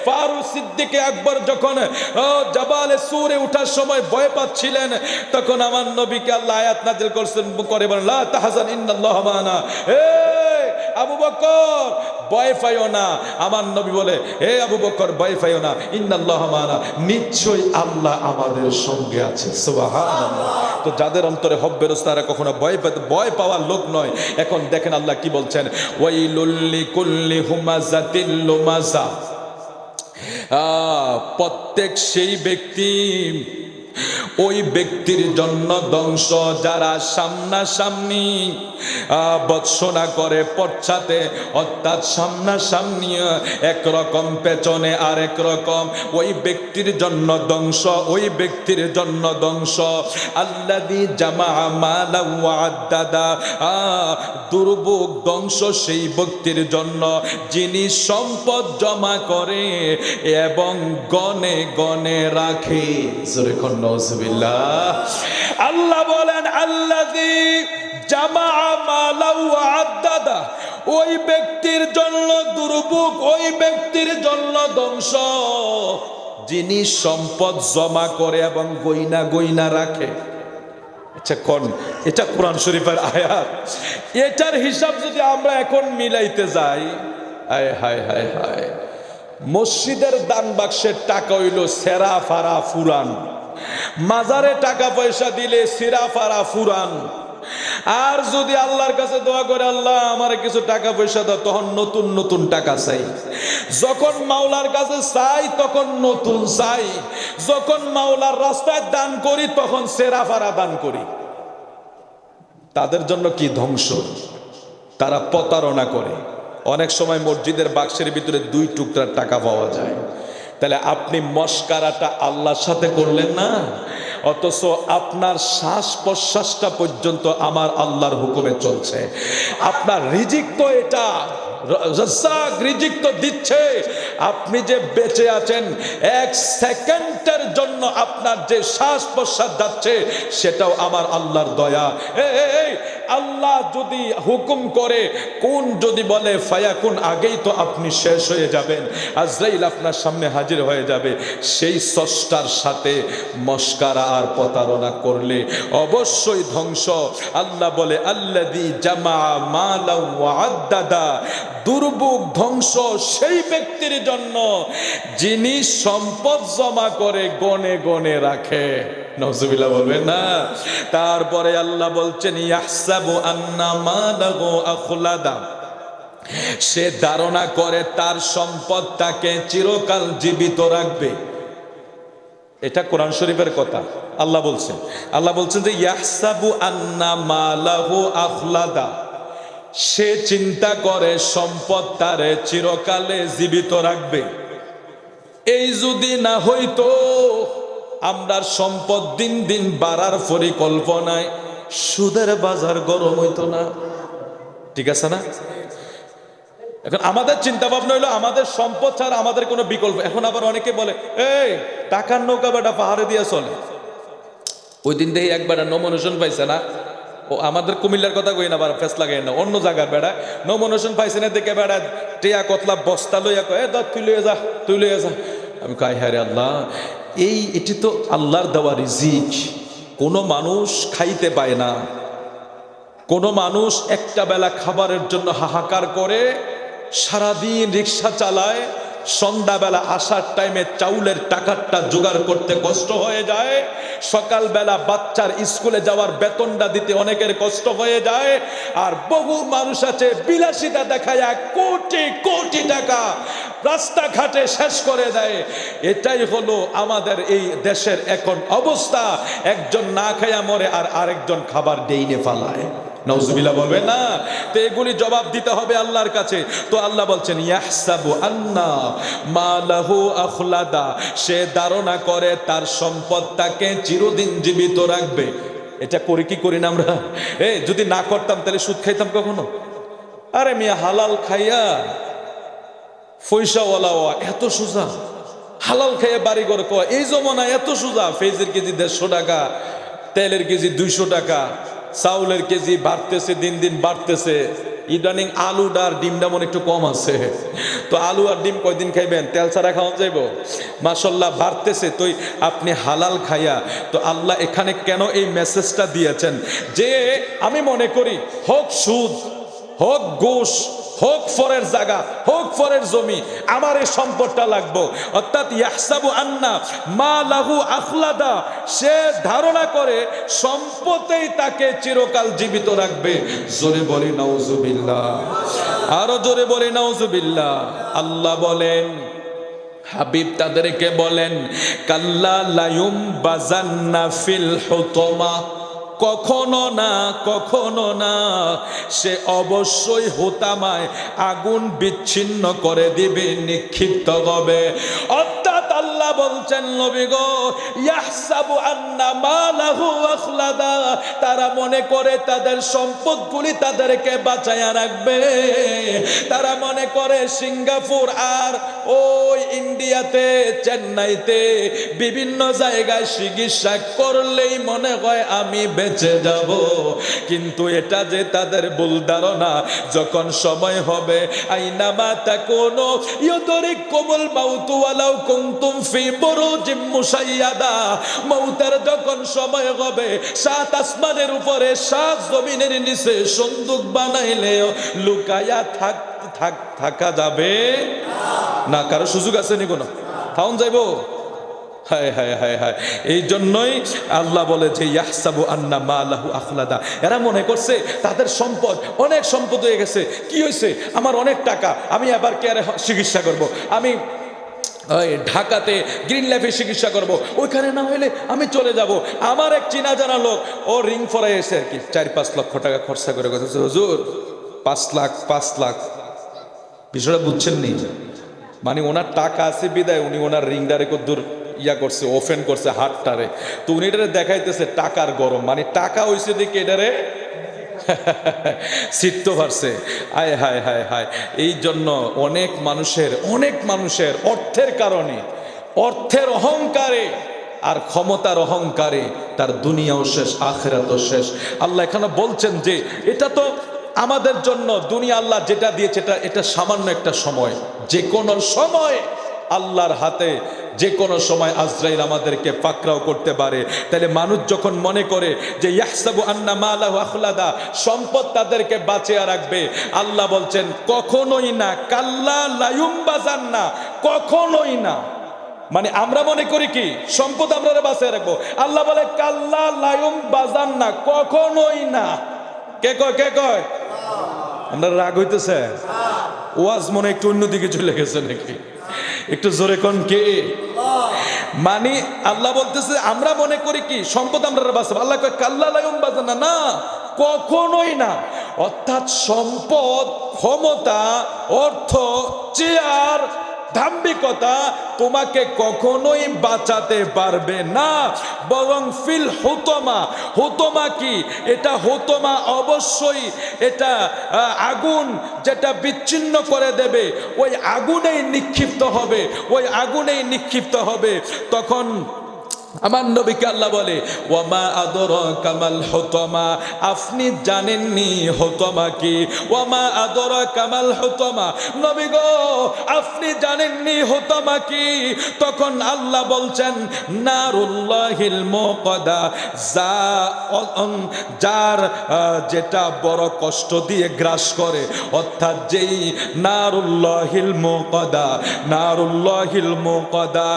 ফারুক সিদ্দিক আকবর যখন জাবালে সূরে উঠার সময় ভয় পাচ্ছিলেন, তখন আমার নবীকে আল্লাহ আয়াত নাযিল করছেন, করে বলেন লা তাহজান ইন্নাল্লাহা মা'ানা। আবু বকর ভয় পাইও না। আমার নবী বলে, হে আবু বকর ভয় পাইও না, ইন্নাল্লাহা মা'ানা, নিশ্চয়ই আল্লাহ আমাদের সঙ্গে আছে। সুবহানাল্লাহ। তো যাদের অন্তরে হব্বে রাসূল, তারা কখনো ভয় পাওয়ার লোক নয়। এখন দেখেন আল্লাহ কি বলছেন, ওয়াইলুল লিকুল্লি হুমাযাতিল লুমাযা। প্রত্যেক সেই ব্যক্তি, ওই ব্যক্তির জন্য ধ্বংস যারা সামনাসামনি বৎসনা করে, পশ্চাতে অর্থাৎ সামনাসামনি একরকম, পেছনে আরেক রকম, ওই ব্যক্তির জন্য ধ্বংস, ওই ব্যক্তির জন্য ধ্বংস। আল্লাযী জামা মালান ওয়া আদ্দাদা, দুর্ভোগ ধ্বংস সেই ব্যক্তির জন্য যিনি সম্পদ জমা করে এবং গনে গনে রাখে। আল্লাহ বলেন আল্লাযী জামা মালান ওয়া আদ্দাদা, ওই ব্যক্তির জন্য দুর্ভোগ, ওই ব্যক্তির জন্য ধ্বংস যিনি সম্পদ জমা করে এবং গয়না গয়না রাখে। আচ্ছা কোন, এটা কোরআন শরীফের আয়াত। এটার হিসাব যদি আমরা এখন মিলাইতে যাই, হায় হায় হায় হায়, মসজিদের দান বাক্সের টাকা হইল সেরা ফারা ফুরান, মাজারে টাকা পয়সা দিলে সিরা ফারা ফুরান। আর যদি আল্লাহর কাছে দোয়া করে, আল্লাহ আমার কিছু টাকা পয়সা দাও, তখন নতুন নতুন টাকা চাই। যখন মাওলার কাছে চাই তখন নতুন চাই। যখন মাওলার রাস্তায় দান করি তখন সেরা ফারা দান করি। তাদের জন্য কি ধ্বংস, তারা প্রতারণা করে। অনেক সময় মসজিদের বাক্সের ভিতরে 2 টুকরা টাকা পাওয়া যায়। তাহলে আপনি মস্কারাটা আল্লাহর সাথে করলেন না, অথচ আপনার শ্বাস প্রশ্বাসটা পর্যন্ত আমার আল্লাহর হুকুমে চলছে। আপনার রিজিক তো এটা রাজ্জাক রিজিক তো দিচ্ছে। আপনি যে বেঁচে আছেন, 1 সেকেন্ডের জন্য আপনার যে শ্বাস প্রশ্বাস যাচ্ছে সেটাও আমার আল্লাহর দয়া। এই আল্লাহ যদি হুকুম করে, কোন যদি বলে ফায়াকুন, আগেই তো আপনি শেষ হয়ে যাবেন, আজরাইল আপনার সামনে হাজির হয়ে যাবে। সেই স্রষ্টার সাথে মস্কারা আর প্রতারণা করলে অবশ্যই ধ্বংস। আল্লাহ বলে আল্লাযী জামা মালান ওয়া আদ্দাদা, দুর্ভোগ ধ্বংস সেই ব্যক্তির জন্য যিনি সম্পদ জমা করে গনে গনে রাখে। নাউজুবিল্লাহ বলবেন না। তারপরে আল্লাহ বলছেন ইয়াহসাবু আন্না মালাহু আখলাদা, সে ধারণা করে তার সম্পদ তাকে চিরকাল জীবিত রাখবে। এটা কোরআন শরীফের কথা। আল্লাহ বলছেন, আল্লাহ বলছেন যে ইয়াহসাবু আন্না মালাহু আখলাদা, সে চিন্তা করে সম্পদ তারে চিরকালে জীবিত রাখবে। এই যদি না হইতো, আমরা সম্পদ দিন দিন বাড়ার পরিকল্পনায় সুদের বাজার গরম হইতো না। ঠিক আছে না? এখন আমাদের চিন্তা ভাবনা হইলো আমাদের সম্পদ ছাড়া আমাদের কোনো বিকল্প। এখন আবার অনেকে বলে, এই টাকার নৌকা বেটা পাহাড়ে দিয়ে চলে। ওই দিন দেখি একবার নমিনেশন পাইছে না, ও আমাদের কুমিল্লার কথা কই না, আবার ফেস লাগাই না, অন্য জায়গার বেড়া নমিনেশন পাইছে না দেখে বেড়া টিয়া কতলা বস্তা লইয়া কয় দা তুই লইয়া যা, তুই লইয়া যা। আমি কই হ্যাঁ রে আল্লাহ, এটি তো আল্লাহর দেওয়া রিজিক, কোনো মানুষ খাইতে পায় না, কোনো মানুষ একটা বেলা খাবারের জন্য হাহাকার করে, সারাদিন রিক্সা চালায়, সন্ধ্যাবেলা আসার টাইমে চাউলের টাকাটা জোগাড় করতে কষ্ট হয়ে যায়, সকালবেলা বাচ্চার স্কুলে যাওয়ার বেতনটা দিতে অনেকের কষ্ট হয়ে যায়। আর বহু মানুষ আছে বিলাসিতা দেখায় কোটি কোটি টাকা রাস্তাঘাটে শেষ করে দেয়। এটাই হলো আমাদের এই দেশের এখন অবস্থা। একজন না খায়া মরে আর আরেকজন খাবার ডেইনে ফালায়। নাউজুবিল্লাহ বলবে না? তো এগুলি জবাব দিতে হবে আল্লাহর কাছে। তো আল্লাহ বলছেন ইয়াহসাবু আন্না মালাহু আখলাদা, সে ধারণা করে তার সম্পদ তাকে চিরদিন জীবিত রাখবে। এটা করি কি করি না আমরা? যদি না করতাম তাহলে সুদ খাইতাম কখনো? আরে মিয়া, হালাল খাইয়া পয়সাওয়ালা এত সোজা, হালাল খাইয়া বাড়ি ঘর কোয়া এই জমানা এত সোজা। পেঁয়াজের কেজি 150 টাকা, তেলের কেজি 200 টাকা, চাউলের কেজি বাড়তেছে, দিন দিন বাড়তেছে। ইদানিং আলু আর ডিমটা মনে একটু কম আছে। তো আলু আর ডিম কয়দিন খাইবেন? তেল ছাড়া খাওয়া যাইব? মাশাল্লাহ বাড়তেছে। তো আপনি হালাল খাইয়া, তো আল্লাহ এখানে কেন এই মেসেজটা দিয়েছেন যে আমি মনে করি হোক সুদ, হোক ঘুষ, হোক ফরের জায়গা, হোক ফরের জমি, আমার এই সম্পদটা লাগবো। অর্থাৎ ইয়াহসাবু আন্না মা লাহু আখলাদা, সে ধারণা করে সম্পদেই তাকে চিরকাল জীবিত রাখবে। জোরে বলি নাউজুবিল্লাহ, আরো জোরে বলি নাউজুবিল্লাহ। আল্লাহ বলেন, হাবিব তাদেরকে বলেন, কাল্লা লায়ুম বাজান্না ফিল হুতমা, কখনো না, কখনো না, সে অবশ্যই হোতামায় আগুন বিচ্ছিন্ন করে দিবে, নিক্ষিপ্ত হবে। অর্থাৎ আল্লাহ বলছেন, নবী গো, ইয়াহসাবু আন্না মালাহু আখলাদা, তারা মনে করে তাদের সম্পদগুলি তাদেরকে বাঁচায়া রাখবে। তারা মনে করে সিঙ্গাপুর আর ওই ইন্ডিয়াতে, চেন্নাইতে বিভিন্ন জায়গায় চিকিৎসা করলেই মনে হয় আমি বেঁচে যাব। কিন্তু এটা যে তাদের ভুল ধারণা। যখন সময় হবে, আইনামা তাকুনু ইউদরিকুমুল মাউতু ওয়ালাউ কুনতুম ফি বুরুজিম মুশাইয়াদা, মউতের যখন সময় হবে, 7 আসমানের উপরে 7 জমিনের নিচে সন্দুক বানাইলেও লুকায়া থাকা যাবে না। কারো সুযোগ আছে নি? কোনো থাউন যাইবো? হায় হায় হায় হায়। এই জন্যই আল্লাহ বলে যে ইয়াহসাবু আন্না মালাহু আখলাদা, এরা মনে করছে তাদের সম্পদ, অনেক সম্পদ হয়ে গেছে, কি হয়েছে, আমার অনেক টাকা, আমি আবার কেয়ারে চিকিৎসা করব, আমি ঢাকাতে গ্রিন লাইফে চিকিৎসা করব, ওইখানে না হইলে আমি চলে যাব। আমার এক চিনা জানা লোক, ও রিং ফরাই এসে আর কি 4-5 লক্ষ টাকা খরচা করে গেছে। হুজুর 5 লাখ, বিষয়টা বুঝছেন নি? মানে ওনার টাকা আছে বিদায় উনি ওনার রিংডারে কদ্দুর ইয়া করছে, ওপেন করছে হাতটারে। তো উনি এটারে দেখাইতেছে টাকার গরম, মানে টাকা হইছে দেখে এটারে সিদ্ধ পারছে। আয় হায় হায় হায়। এই জন্য অনেক মানুষের অর্থের কারণে, অর্থের অহংকারে আর ক্ষমতার অহংকারে তার দুনিয়াও শেষ, আখিরাতও শেষ। আল্লাহ এখানে বলছেন যে এটা তো আমাদের জন্য দুনিয়া আল্লাহ যেটা দিয়েছে এটা সামান্য একটা সময়। যে কোনো সময় আল্লাহর হাতে, যে কোনো সময় আজরাইল আমাদেরকে পাকড়াও করতে পারে। তাহলে মানুষ যখন মনে করে যে ইয়াহসাবু আন্না মালাহু আখলাদা, সম্পদ তাদেরকে বাঁচিয়ে রাখবে, আল্লাহ বলছেন কখনোই না। কাল্লা লায়ুমবাজান্না, কখনোই না। মানে আমরা মনে করি কি সম্পদ আমরা বাঁচিয়ে রাখবো, আল্লাহ বলে কাল্লা লায়ুমবাজান্না, কখনোই না। কে কয়? আমরা রাগ হইতেছে? ওয়াজ মনে একটু অন্যদিকে চলে গেছে নাকি? একটু জোরে কোন কে? মানে আল্লাহ বলতেছে আমরা মনে করি কি সম্পদ আমরা বাঁচাবো, আল্লাহ কয় কাল্লা লায়ুমবাজান্না, না, কখনোই না। অর্থাৎ সম্পদ, ক্ষমতা, অর্থ, চেয়ার, দাম্ভিকতা তোমাকে কখনোই বাঁচাতে পারবে না। বরং ফিল হুতমা, হুতমা কি? এটা হুতমা অবশ্যই এটা আগুন যেটা বিচ্ছিন্ন করে দেবে, ওই আগুনেই নিক্ষিপ্ত হবে, ওই আগুনেই নিক্ষিপ্ত হবে। তখন আমার নবীকে আল্লাহ বলে ওয়ামা আদরাকা মাল হুতামা, আপনি জানেননি হুতামা কি? ওয়ামা আদরাকা মাল হুতামা, নবী গো আপনি জানেননি হুতামা কি? তখন আল্লাহ বলছেন নারুল্লাহিল মুকাদা, যার যেটা বড় কষ্ট দিয়ে গ্রাস করে, অর্থাৎ যেই নারুল্লাহিল মুকাদা, নারুল্লাহিল মুকাদা,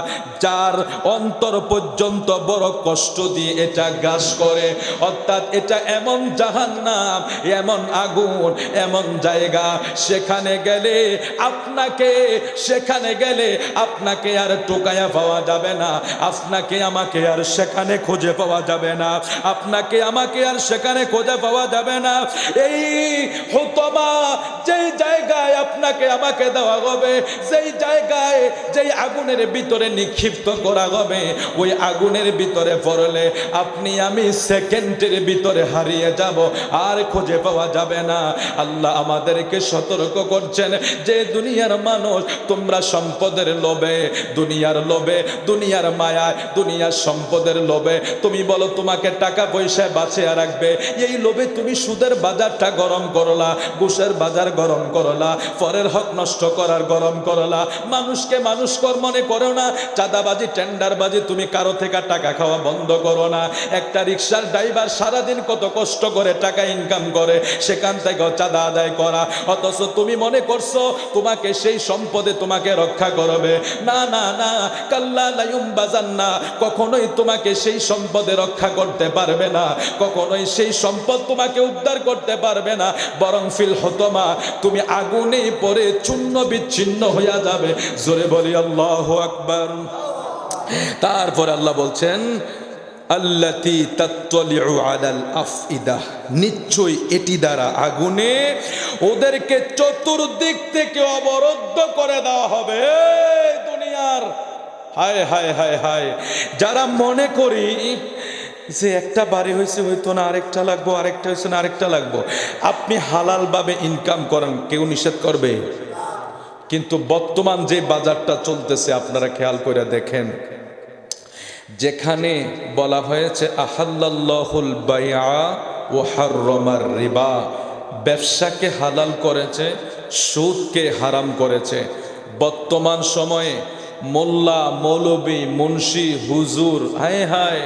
যার অন্তর পর্যন্ত বড় কষ্ট দিয়ে এটা গ্রাস করে, অর্থাৎ এটা এমন জাহান্নাম, এমন আগুন, এমন জায়গা, সেখানে গেলে আপনাকে আর টোকায়া পাওয়া যাবে না, আপনাকে আমাকে আর সেখানে খুঁজে পাওয়া যাবে না, আপনাকে আমাকে আর সেখানে খুঁজে পাওয়া যাবে না। এই হুতামা যেই জায়গায় আপনাকে আমাকে দেওয়া হবে, যেই জায়গায় যেই আগুনের ভিতরে নিক্ষিপ্ত করা হবে, ওই আগুনের ভিতরে পড়লে আপনি আমি সেকেন্ডের ভিতরে হারিয়ে যাব, আর খুঁজে পাওয়া যাবে না। আল্লাহ আমাদেরকে সতর্ক করছেন যে দুনিয়ার মানুষ, তোমরা সম্পদের লোভে, দুনিয়ার লোভে, দুনিয়ার মায়ায়, দুনিয়ার সম্পদের লোভে তুমি বলো তোমাকে টাকা পয়সায় বাঁচিয়ে রাখবে, এই লোভে তুমি সুদের বাজারটা গরম করলা, ঘুষের বাজার গরম করলা, পরের হক নষ্ট করার গরম করলা, মানুষকে মানুষ মনে করো না, চাঁদাবাজি টেন্ডারবাজি তুমি কারো থেকে টাকা খাওয়া বন্ধ করো না। একটা রিক্সার ড্রাইভার সারাদিন কত কষ্ট করে টাকা ইনকাম করে, সেখান থেকে চাঁদা আদায় করা, অথচ তুমি মনে করছো তোমাকে সেই সম্পদে তোমাকে রক্ষা করবে। না না না, কাল্লা লা ইউমবাজান্না, কখনোই তোমাকে সেই সম্পদে রক্ষা করতে পারবে না, কখনোই সেই সম্পদ তোমাকে উদ্ধার করতে পারবে না, বরং ফিল হুতামা, তুমি আগুনে পড়ে চূর্ণ বিচ্ছিন্ন হয়ে যাবে। জোরে বলি আল্লাহু আকবার। তারপর আল্লাহ বলছেন আল্লাতী তাত্তালিউ আলাল আফইদা, নিশ্চয়ই এটি দ্বারা আগুনে ওদেরকে চতুর্দিক থেকে অবরুদ্ধ করে দেওয়া হবে। দুনিয়ার হায় হায় হায় হায়, যারা মনে করি যে একটা বাড়ি হয়েছে হয়তো না আরেকটা লাগবো, আরেকটা হয়েছে না আরেকটা লাগবো, আপনি হালালভাবে ইনকাম করেন, কেউ নিষেধ করবে? কিন্তু বর্তমান যে বাজারটা চলতেছে আপনারা খেয়াল করে দেখেন, যেখানে বলা হয়েছে আহাল্লাল্লাহুল বাইআ ওয়া হাররামার রিবা, ব্যবসাকে হালাল করেছে, সুদকে হারাম করেছে। বর্তমান সময়ে মোল্লা, মৌলবী, মুন্সি, হুজুর, হায় হায়,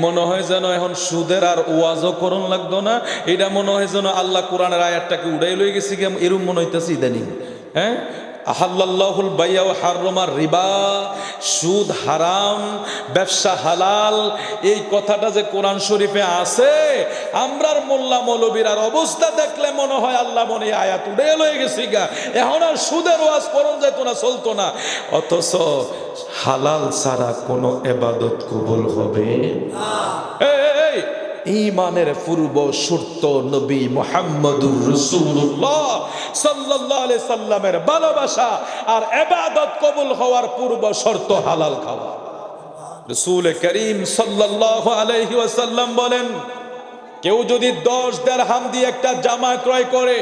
মনে হয় যেন এখন সুদের আর ওয়াজও করণ লাগতো না, এটা মনে হয় যেন আল্লাহ কোরআনের আয়াতটাকে উড়াই লয়ে গেছি, এরম মনে হইতেছে ইদানিং। হ্যাঁ, আহাল্লাল্লাহুল বাইআ ওয়া হাররামার রিবা, সুদ হারাম, ব্যবসা হালাল, এই কথাটা যে কোরআন শরীফে আছে, আমরার মোল্লা মৌলবীর অবস্থা দেখলে মনে হয় আল্লাহ মনে আয়াত উড়ে লয়ে গেছি গা, এখন আর সুদের ওয়াজ করণ যেত না, চলতো না। অথচ হালাল ছাড়া কোনো ইবাদত কবুল হবে না। ঈমানের পূর্ব শর্ত নবী মুহাম্মদুর রাসূলুল্লাহ সাল্লাল্লাহু আলাইহি সাল্লামের ভালোবাসা, আর ইবাদত কবুল হওয়ার পূর্ব শর্ত হালাল খাওয়া। রাসূল করিম সাল্লাল্লাহু আলাইহি ওয়াসাল্লাম বলেন, কেউ যদি 10 দিরহাম দিয়ে একটা জামা ক্রয় করে,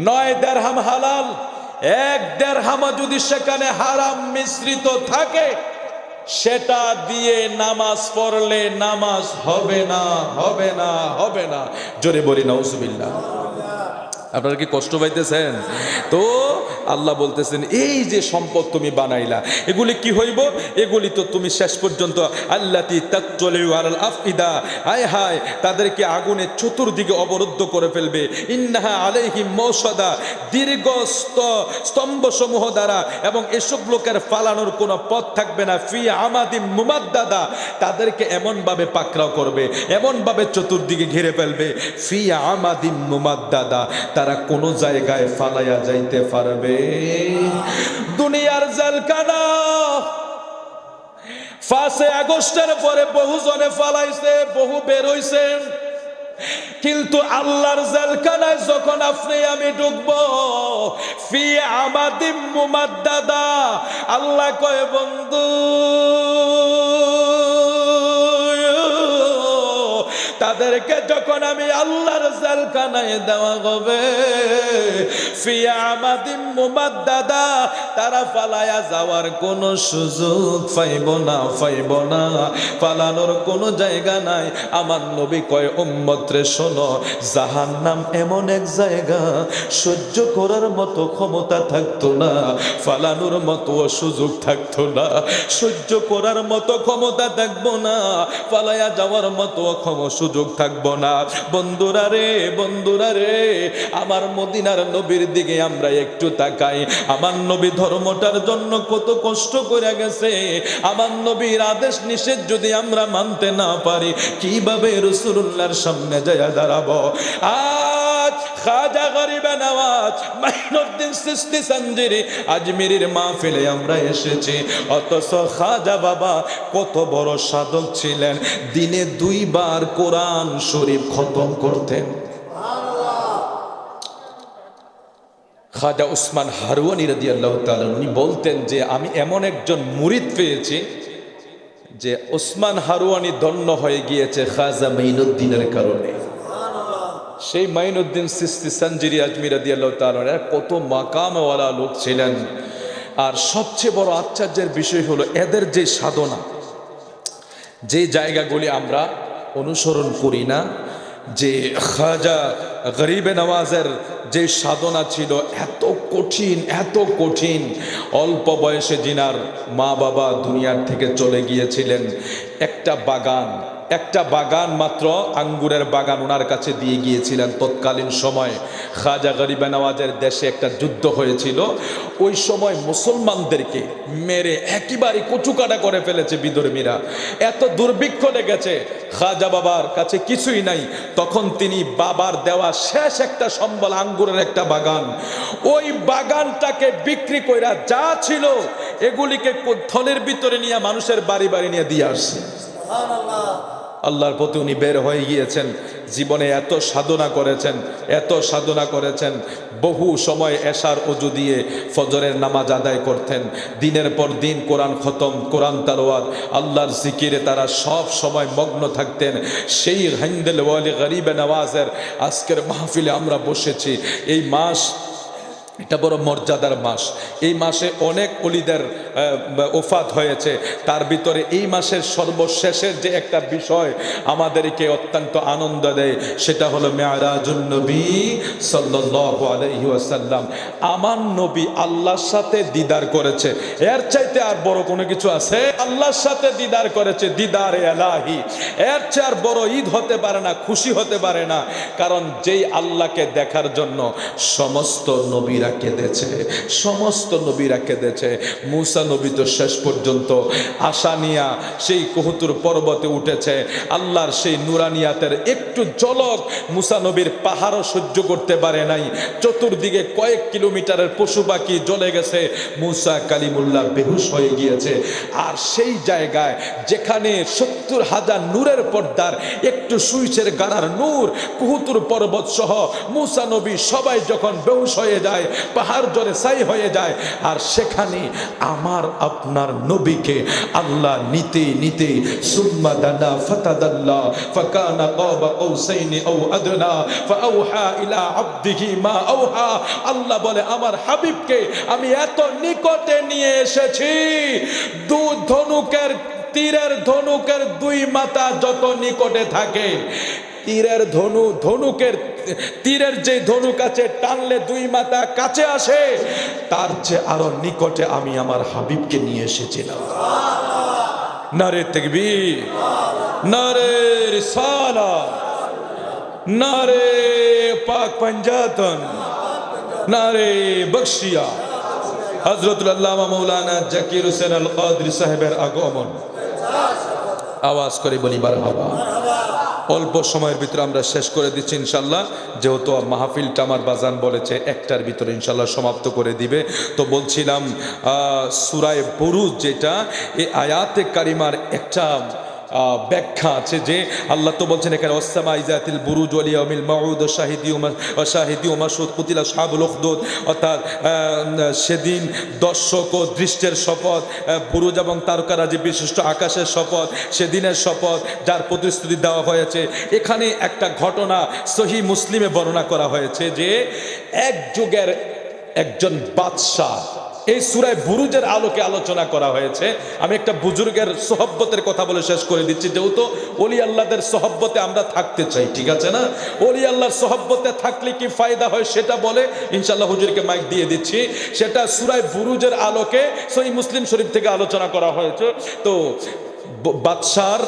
9 দিরহাম হালাল, 1 দিরহাম যদি সেখানে হারাম মিশ্রিত থাকে, সেটা দিয়ে নামাজ পড়লে নামাজ হবে না, হবে না, হবে না। জোরে বলি নাউজুবিল্লাহ। আপনারা কি কষ্ট পাইতেছেন? তো আল্লাহ বলতেছেন এই যে সম্পদ তুমি বানাইলা, এগুলি কি হইব? এগুলি তো তুমি শেষ পর্যন্ত আল্লাতী তাত্তালিউ আলাল আফইদা, হায় হায়, তাদেরকে আগুনের চতুর্দিকে অবরুদ্ধ করে ফেলবে। ইন্নাহা আলাইহিম মাওসাদা, দীর্ঘ স্তম্ভসমূহ দ্বারা, এবং এসব লোকের পালানোর কোনো পথ থাকবে না। ফি আমাদিম মুমাদ্দাদা, তাদেরকে এমনভাবে পাকড়াও করবে, এমনভাবে চতুর্দিকে ঘিরে ফেলবে। ফি আমাদিম মুমাদ্দাদা, তারা কোনো জায়গায় ফালাইয়া যাইতে পারবে। দুনিয়ার জেলখানা 5 আগস্টের পরে বহু জনে ফালাইছে, বহু বের হইছে, কিন্তু আল্লাহর জেলখানায় যখন আপনি আমি ঢুকবো, ফি আমাদিম মুমাদ্দাদা, আল্লাহ কয় বন্ধু তাদের তাদেরকে যখন আমি আল্লাহর জেলখানায় দেওয়া হবে, ফিয়া আমাদিম মুমাদ্দাদা, তারা পালায়া যাওয়ার কোনো সুযোগ পাইব না, পালানোর কোনো জায়গা নাই। আমার নবী কয় উম্মত রে শোনো, জাহান্নাম এমন এক জায়গা সহ্য করার মতো ক্ষমতা থাকতো না, পালানোর মতো সুযোগ থাকতো না, সহ্য করার মতো ক্ষমতা থাকবো না, পালায়া যাওয়ার মতো সুযোগ থাকবো না। বন্ধুরা রে, আমার মদিনার নবীর দিকে আমরা একটু তাকাই। আমার নবী ধর্মটার জন্য কত কষ্ট করে গেছে। আমার নবীর আদেশ নিষেধ যদি আমরা মানতে না পারি, কিভাবে রাসূলুল্লাহর সামনে যায় দাঁড়াবো? আজ খাজা গরিবে নওয়াজ মাইনুদ্দিন চিশতি সঞ্জিরি আজমিরের মাহফিলে আমরা এসেছি, অথচ খাজা বাবা কত বড় সাধক ছিলেন, দিনে 2 বার কোরআন শরীফ খতম করতেন। খাজা উসমান হারওয়ানি রাদিয়াল্লাহু তাআলা উনি বলতেন যে আমি এমন একজন মুরিদ পেয়েছি যে ওসমান হারওয়ানি ধন্য হয়ে গিয়েছে খাজা মাইনুদ্দিনের কারণে। সেই মাইনুদ্দিন চিশতি সঞ্জিরি আজমির রাদিয়াল্লাহু তাআলা কত মাকামওয়ালা লোক ছিলেন। আর সবচেয়ে বড় আশ্চর্যের বিষয় হলো এদের যে সাধনা, যে জায়গাগুলি আমরা অনুসরণ করি না, যে খাজা গরিবে নওয়াজের যে সাধনা ছিল এত কঠিন, অল্প বয়সে জিনার মা বাবা দুনিয়ার থেকে চলে গিয়েছিলেন, একটা বাগান মাত্র, আঙ্গুরের বাগান ওনার কাছে দিয়ে গিয়েছিলেন। তৎকালীন সময় খাজা গরিবে নওয়াজের দেশে একটা যুদ্ধ হয়েছিল, ওই সময় মুসলমানদেরকে মেরে একেবারে কচুকাটা করে ফেলেছে বিধর্মীরা, এত দুর্ভিক্ষ লেগেছে, খাজা বাবার কাছে কিছুই নাই। তখন তিনি বাবার দেওয়া শেষ একটা সম্বল আঙ্গুরের একটা বাগান, ওই বাগানটাকে বিক্রি কইরা যা ছিল এগুলিকে থলের ভিতরে নিয়ে মানুষের বাড়ি নিয়ে দিয়ে আসছে। আল্লাহর প্রতি উনি বের হয়ে গিয়েছেন, জীবনে এত সাধনা করেছেন, বহু সময় এশার ওযু দিয়ে ফজরের নামাজ আদায় করতেন, দিনের পর দিন কোরআন খতম, কোরআন তালাওয়াত, আল্লাহর জিকিরে তারা সব সময় মগ্ন থাকতেন। সেই হিন্দেল ওয়ালি গরিবে নওয়াজের আজকের মাহফিলে আমরা বসেছি। এই মাস এটা বড় মর্যাদার মাস, এই মাসে অনেক ওলিদের ওফাত হয়েছে, তার ভিতরে এই মাসের সর্বশেষের যে একটা বিষয় আমাদেরকে অত্যন্ত আনন্দ দেয় সেটা হলো মেরাজুন নবী সাল্লাল্লাহু আলাইহি ওয়াসাল্লাম। আমার নবী আল্লাহর সাথে দিদার করেছে, এর চাইতে আর বড় কোনো কিছু আছে? আল্লাহর সাথে দিদার করেছে, দিদারে এলাহি, এর চেয়ে আর বড় ঈদ হতে পারে না, খুশি হতে পারে না। কারণ যেই আল্লাহকে দেখার জন্য সমস্ত নবীরা কেঁদেছে, মুসা নবী তো শেষ পর্যন্ত আশা নিয়া সেই কুহুতুর পর্বতে উঠেছে, আল্লাহর সেই নুরানিয়াতের একটু ঝলক মুসা নবীর পাহাড়ও সহ্য করতে পারে নাই, চতুর্দিকে কয়েক কিলোমিটারের পশু পাখি জ্বলে গেছে, মুসা কালিমুল্লাহ বেহুশ হয়ে গিয়েছে। আর সেই জায়গায় যেখানে 70,000 নূরের পর্দার একটু সুইচের গাড়ার নূর, কুহুতুর পর্বত সহ মুসা নবী সবাই যখন বেহুশ হয়ে যায়, পাহাড় জোরে ছাই হয়ে যায়, আর সেখানে আমার আপনার নবীকে আল্লাহ নিতে সুম্মা দানা ফাতাদাল্লা ফাকানা কাবা কাউসাইনি আও আদনা ফাআওহা ইলা আবদিহি মা আওহা। আল্লাহ বলে আমার হাবিবকে আমি এত নিকটে নিয়ে এসেছি, তীরের ধনুকের 2 মাথা যত নিকটে থাকে, তীরের যে ধনুক আছে টানলে 2 মাথা কাছে আসে, তার চেয়ে আরো নিকটে আমি আমার হাবিবকে নিয়ে এসেছিলাম। নারে তাকবীর, নারে রিসালাত, নারে পাক পাঞ্জাতন, নারে বখশিয়া। হযরতুল আল্লামা মাওলানা জাকির হোসেন আল কাদরি সাহেবের আগমন, আওয়াজ করে বলি মারহাবা। অল্প সময়ের ভিতরে আমরা শেষ করে দিচ্ছি ইনশাল্লাহ, যেহেতু মাহফিলটা আমার বাজান বলেছে 1টার ভিতরে ইনশাল্লাহ সমাপ্ত করে দিবে। তো বলছিলাম সূরা বুরুজ যেটা, এই আয়াতে কারিমার একটা ব্যাখ্যা আছে যে আল্লাহ তো বলছেন এখানে ওয়াসসামা ইযাতিল বুরুজ ওয়াল ইয়াউমিল মাউউদ শাহিদি ওয়া মাশহুদ কুতিলা আসহাবুল উখদুদ, অর্থাৎ সেদিন দর্শক ও দৃষ্টের শপথ, বুরুজ এবং তারকারাজি বিশিষ্ট আকাশের শপথ, সেদিনের শপথ যার প্রতিশ্রুতি দেওয়া হয়েছে। এখানে একটা ঘটনা সহিহ মুসলিমে বর্ণনা করা হয়েছে যে এক যুগের একজন বাদশাহ, এই সূরা বুরুজের আলোকে আলোচনা করা হয়েছে। আমি একটা বুজুর্গের সোহব্বতের কথা বলে শেষ করে দিচ্ছি, যেহেতু ওলি আল্লাহদের সোহব্বতে আমরা থাকতে চাই, ঠিক আছে না? ওলি আল্লাহর সোহব্বতে থাকলে কি ফায়দা হয় সেটা বলে ইনশাআল্লাহ হুজুরকে মাইক দিয়ে দিচ্ছি। সেটা সূরা বুরুজের আলোকে সহিহ মুসলিম শরীফ থেকে আলোচনা করা হয়েছে। তো বাদশার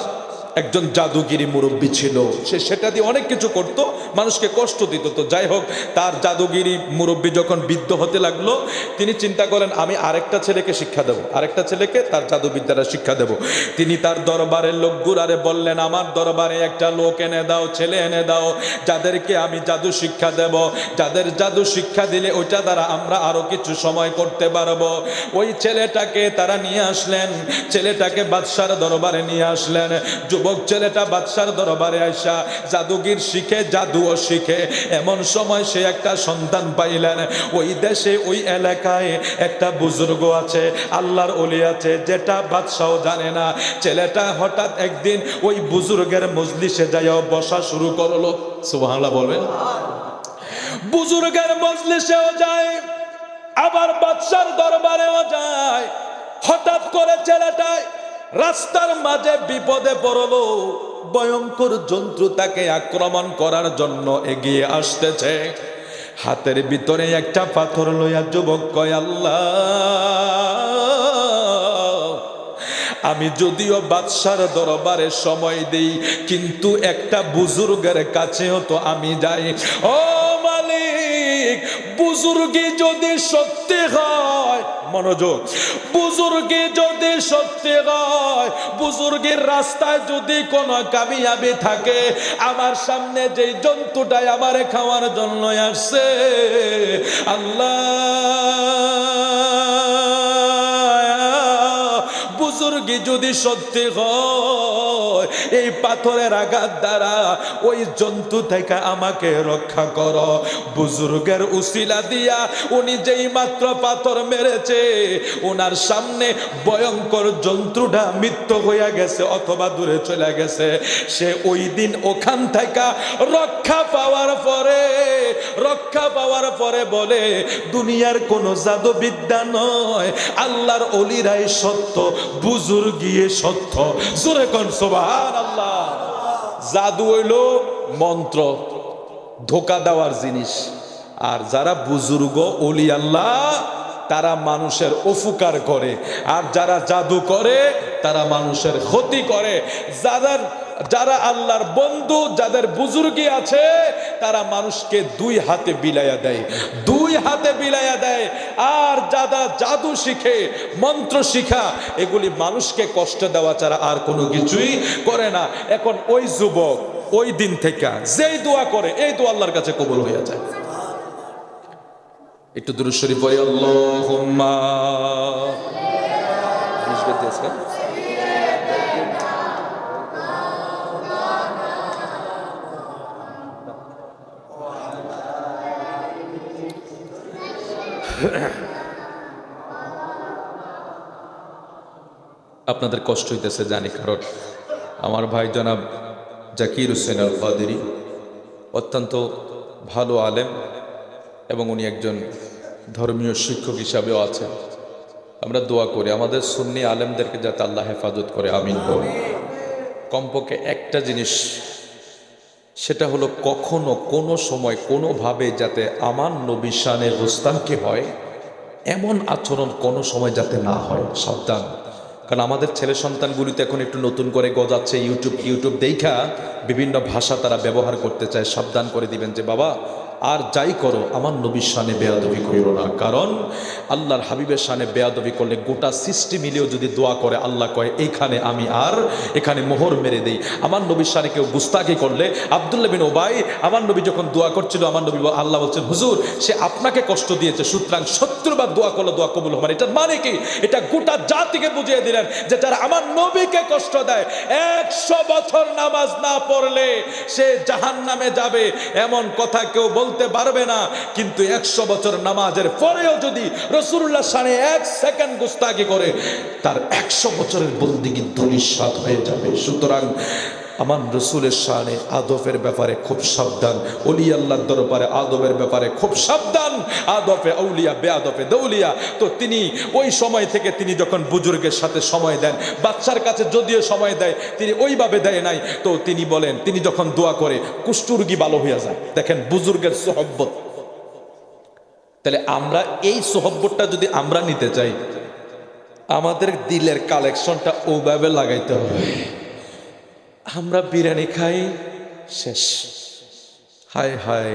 একজন জাদুগিরি মুরব্বী ছিল, সে সেটা দিয়ে অনেক কিছু করত, মানুষকে কষ্ট দিত। তো যাই হোক, তার জাদুগিরি মুরব্বী যখন বৃদ্ধ হতে লাগলো, তিনি চিন্তা করেন আমি আরেকটা ছেলেকে শিক্ষা দেব, আরেকটা ছেলেকে তার জাদুবিদ্যাটা শিক্ষা দেব। তিনি তার দরবারের লোকগুলারে বললেন, আমার দরবারে একটা লোক এনে দাও, ছেলে এনে দাও, যাদেরকে আমি জাদু শিক্ষা দেব, যাদের জাদু শিক্ষা দিলে ওইটা দ্বারা আমরা আরো কিছু সময় করতে পারবো। ওই ছেলেটাকে তারা নিয়ে আসলেন, ছেলেটাকে বাদশার দরবারে নিয়ে আসলেন। যুবক ছেলেটা বাদশার দরবারে আইসা জাদুগির শিখে, জাদুও শিখে। এমন সময় সে একটা সন্তান পাইলেন। ওই দেশে ওই এলাকায় একটা বুজুর্গ আছে, আল্লাহর ওলি আছে, যেটা বাদশাও জানে না। ছেলেটা হঠাৎ একদিন ওই বুজুর্গের মজলিসে যাইয়া বসা শুরু করলো। সুবহানাল্লাহ বলবেন। বুজুর্গের মজলিসেও যায়, আবার বাদশার দরবারেও যায়। হঠাৎ করে ছেলেটা রাস্তার মাঝে বিপদে পড়লো, ভয়ঙ্কর জন্তু তাকে আক্রমণ করার জন্য এগিয়ে আসতেছে। হাতের ভিতরে একটা পাথর লইয়া যুবক কয়, আল্লাহ, আমি যদিও বাদশার দরবারে সময় দেই, কিন্তু একটা বুজুর্গের কাছেও তো আমি যাই। ও মালিক, বুজুর্গি যদি সত্যি হয়, মনোযোগ, বুজুর্গি যদি সত্যি হয়, বুজুর্গের রাস্তায় যদি কোনো কামিয়াবি থাকে, আমার সামনে যেই জন্তুটাই আমারে খাওয়ার জন্য আসছে, আল্লাহ, বুজুর্গি যদি সত্যি হয়, এই পাথরের আঘাত দ্বারা ওই জন্তু থেকে আমাকে রক্ষা করো। বুজুর্গের উসিলা দিয়া উনি যেই মাত্র পাথর মেরেছে, ওনার সামনে ভয়ঙ্কর জন্তুটা মৃত্যু হইয়া গেছে অথবা দূরে চলে গেছে। সে ওই দিন ওখান থেকে রক্ষা পাওয়ার পরে বলে, দুনিয়ার কোনো জাদুবিদ্যা নয়, আল্লাহর ওলিরাই সত্য, বুজুর্গিয়ে সত্য। জোরে কোন সুবহানাল্লাহ। জাদু হইল মন্ত্র, ধোকা দেওয়ার জিনিস। আর যারা বুজুর্গ ওলি আল্লাহ, তারা মানুষের উপকার করে, আর যারা জাদু করে তারা মানুষের ক্ষতি করে। যারা আল্লাহর বন্ধু, যাদের বুজুর্গি আছে, তারা মানুষকে দুই হাতে বিলাইয়া দেয়, দুই হাতে বিলাইয়া দেয়। আর যারা জাদু শিখে, মন্ত্র শিখা, এগুলি মানুষকে কষ্ট দেওয়া ছাড়া আর কোনো কিছুই করে না। এখন ওই যুবক ওই দিন থেকে যেই দোয়া করে, এই দোয়া আল্লাহর কাছে কবুল হয়ে যায়। একটু দুরূদ শরীফ পড়ি, আল্লাহুম্মা। আপনাদের কষ্ট হইতেছে জানি, কারণ আমার ভাই জনাব জাকির হোসেন আল কাদেরী অত্যন্ত ভালো আলেম এবং উনি একজন ধর্মীয় শিক্ষক হিসাবেও আছেন। আমরা দোয়া করি আমাদের সুন্নি আলেমদেরকে যাতে আল্লাহ হেফাজত করে, আমিন বল। কমপক্ষে একটা জিনিস, সেটা হলো কখনো কোনো সময় কোনোভাবে যাতে আমার নবী শানে গোস্তাখি হয়, এমন আচরণ কোনো সময় যাতে না হয়, সাবধান। কারণ আমাদের ছেলে সন্তানগুলি তো এখন একটু নতুন করে গজাচ্ছে, ইউটিউব দেখা বিভিন্ন ভাষা তারা ব্যবহার করতে চায়। সাবধান করে দিবেন যে বাবা, আর যাই করো আমার নবীর শানে বেয়াদবি করো না, কারণ আল্লাহর হাবিবের শানে বেয়াদবি করলে গোটা সৃষ্টি মিলেও যদি দোয়া করে আল্লাহ কয় এইখানে আমি আর এখানে মোহর মেরে দেই। আমার নবীর শানে কেউ গুস্তাকি করলে, আব্দুল্লাহ বিন উবাই আমার নবী যখন দোয়া করছিল, আমার নবী আল্লাহ বলছেন হুজুর সে আপনাকে কষ্ট দিয়েছে, সুতরাং 70 বার দোয়া করলে দোয়া কবুল হবে না। এটার মানে কি? এটা গোটা জাতিকে বুঝিয়ে দিলেন যে যারা আমার নবীকে কষ্ট দেয় 100 বছর নামাজ না পড়লে সে জাহান্নামে যাবে, এমন কথা কেউ বলতে পারবে না। কিন্তু 100 বছর নামাজের পরেও যদি রাসূলুল্লাহ শানে 1 সেকেন্ড গুস্তাকি করে, তার 100 বছরের বন্দেগী ধূলিসাৎ হয়ে যাবে। সুতরাং আমার রসুলের শানে আদবের ব্যাপারে খুব সাবধান, ওলি আল্লাহর দরবারে আদবের ব্যাপারে খুব সাবধান। আদবে আউলিয়া বেআদবে দৌলিয়া। তো তিনি ওই সময় থেকে তিনি যখন বুজুর্গের সাথে সময় দেন, বাচ্চার কাছে যদিও সময় দেয় তিনি ওইভাবে দেয় নাই। তো তিনি বলেন তিনি যখন দোয়া করে কুষ্ঠরোগী ভালো হয়ে যায়। দেখেন বুজুর্গের সোহব্বত। তাহলে আমরা এই সোহব্বতটা যদি আমরা নিতে চাই, আমাদের দিলের কালেকশনটা ওইভাবে লাগাইতে হবে। আমরা বিরিয়ানি খাই, শেষ। হায় হায়,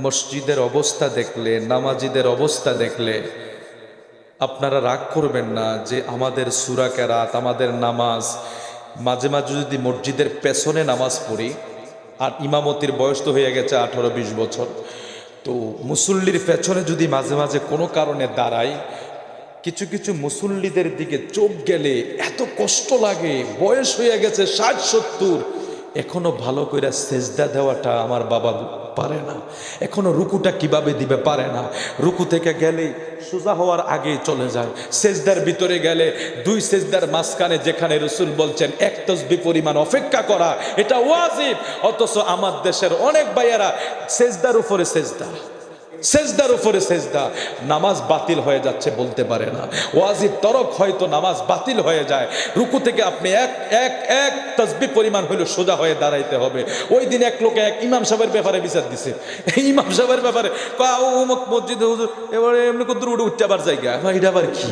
মসজিদের অবস্থা দেখলে, নামাজিদের অবস্থা দেখলে আপনারা রাগ করবেন না যে আমাদের সূরা কেরাত, আমাদের নামাজ, মাঝে মাঝে যদি মসজিদের পেছনে নামাজ পড়ি, আর ইমামতির বয়স তো হয়ে গেছে 18-20 বছর, তো মুসল্লির পেছনে যদি মাঝে মাঝে কোনো কারণে দাঁড়াই, কিছু কিছু মুসল্লিদের দিকে চোখ গেলে এত কষ্ট লাগে। বয়স হয়ে গেছে 60-70, এখনো ভালো করে সেজদা দেওয়াটা আমার বাবা পারে না, এখনো রুকুটা কিভাবে দিবে পারে না। রুকু থেকে গেলে সোজা হওয়ার আগেই চলে যায়। সেজদার ভিতরে গেলে 2 সেজদার মাঝখানে যেখানে রাসূল বলছেন 1 তাসবিহ পরিমাণ অপেক্ষা করা, এটা ওয়াজিব। অথচ আমার দেশের অনেক ভাইয়েরা সেজদার উপরে সেজদা, সেজদার উপরে সেজদা, নামাজ বাতিল হয়ে যাচ্ছে বলতে পারে না। ওয়াজিব তরক হয়তো নামাজ বাতিল হয়ে যায়। রুকু থেকে আপনি এক তাসবিহ পরিমাণ হইলো সোজা হয়ে দাঁড়াইতে হবে। ওই দিন এক লোকে এক ইমাম সাহেবের ব্যাপারে বিচার দিছে। ইমাম সাহেবের ব্যাপারে অমুক মসজিদে হুজুর এবারে এমনি কত উঠতে আবার জায়গা, এটা আবার কি?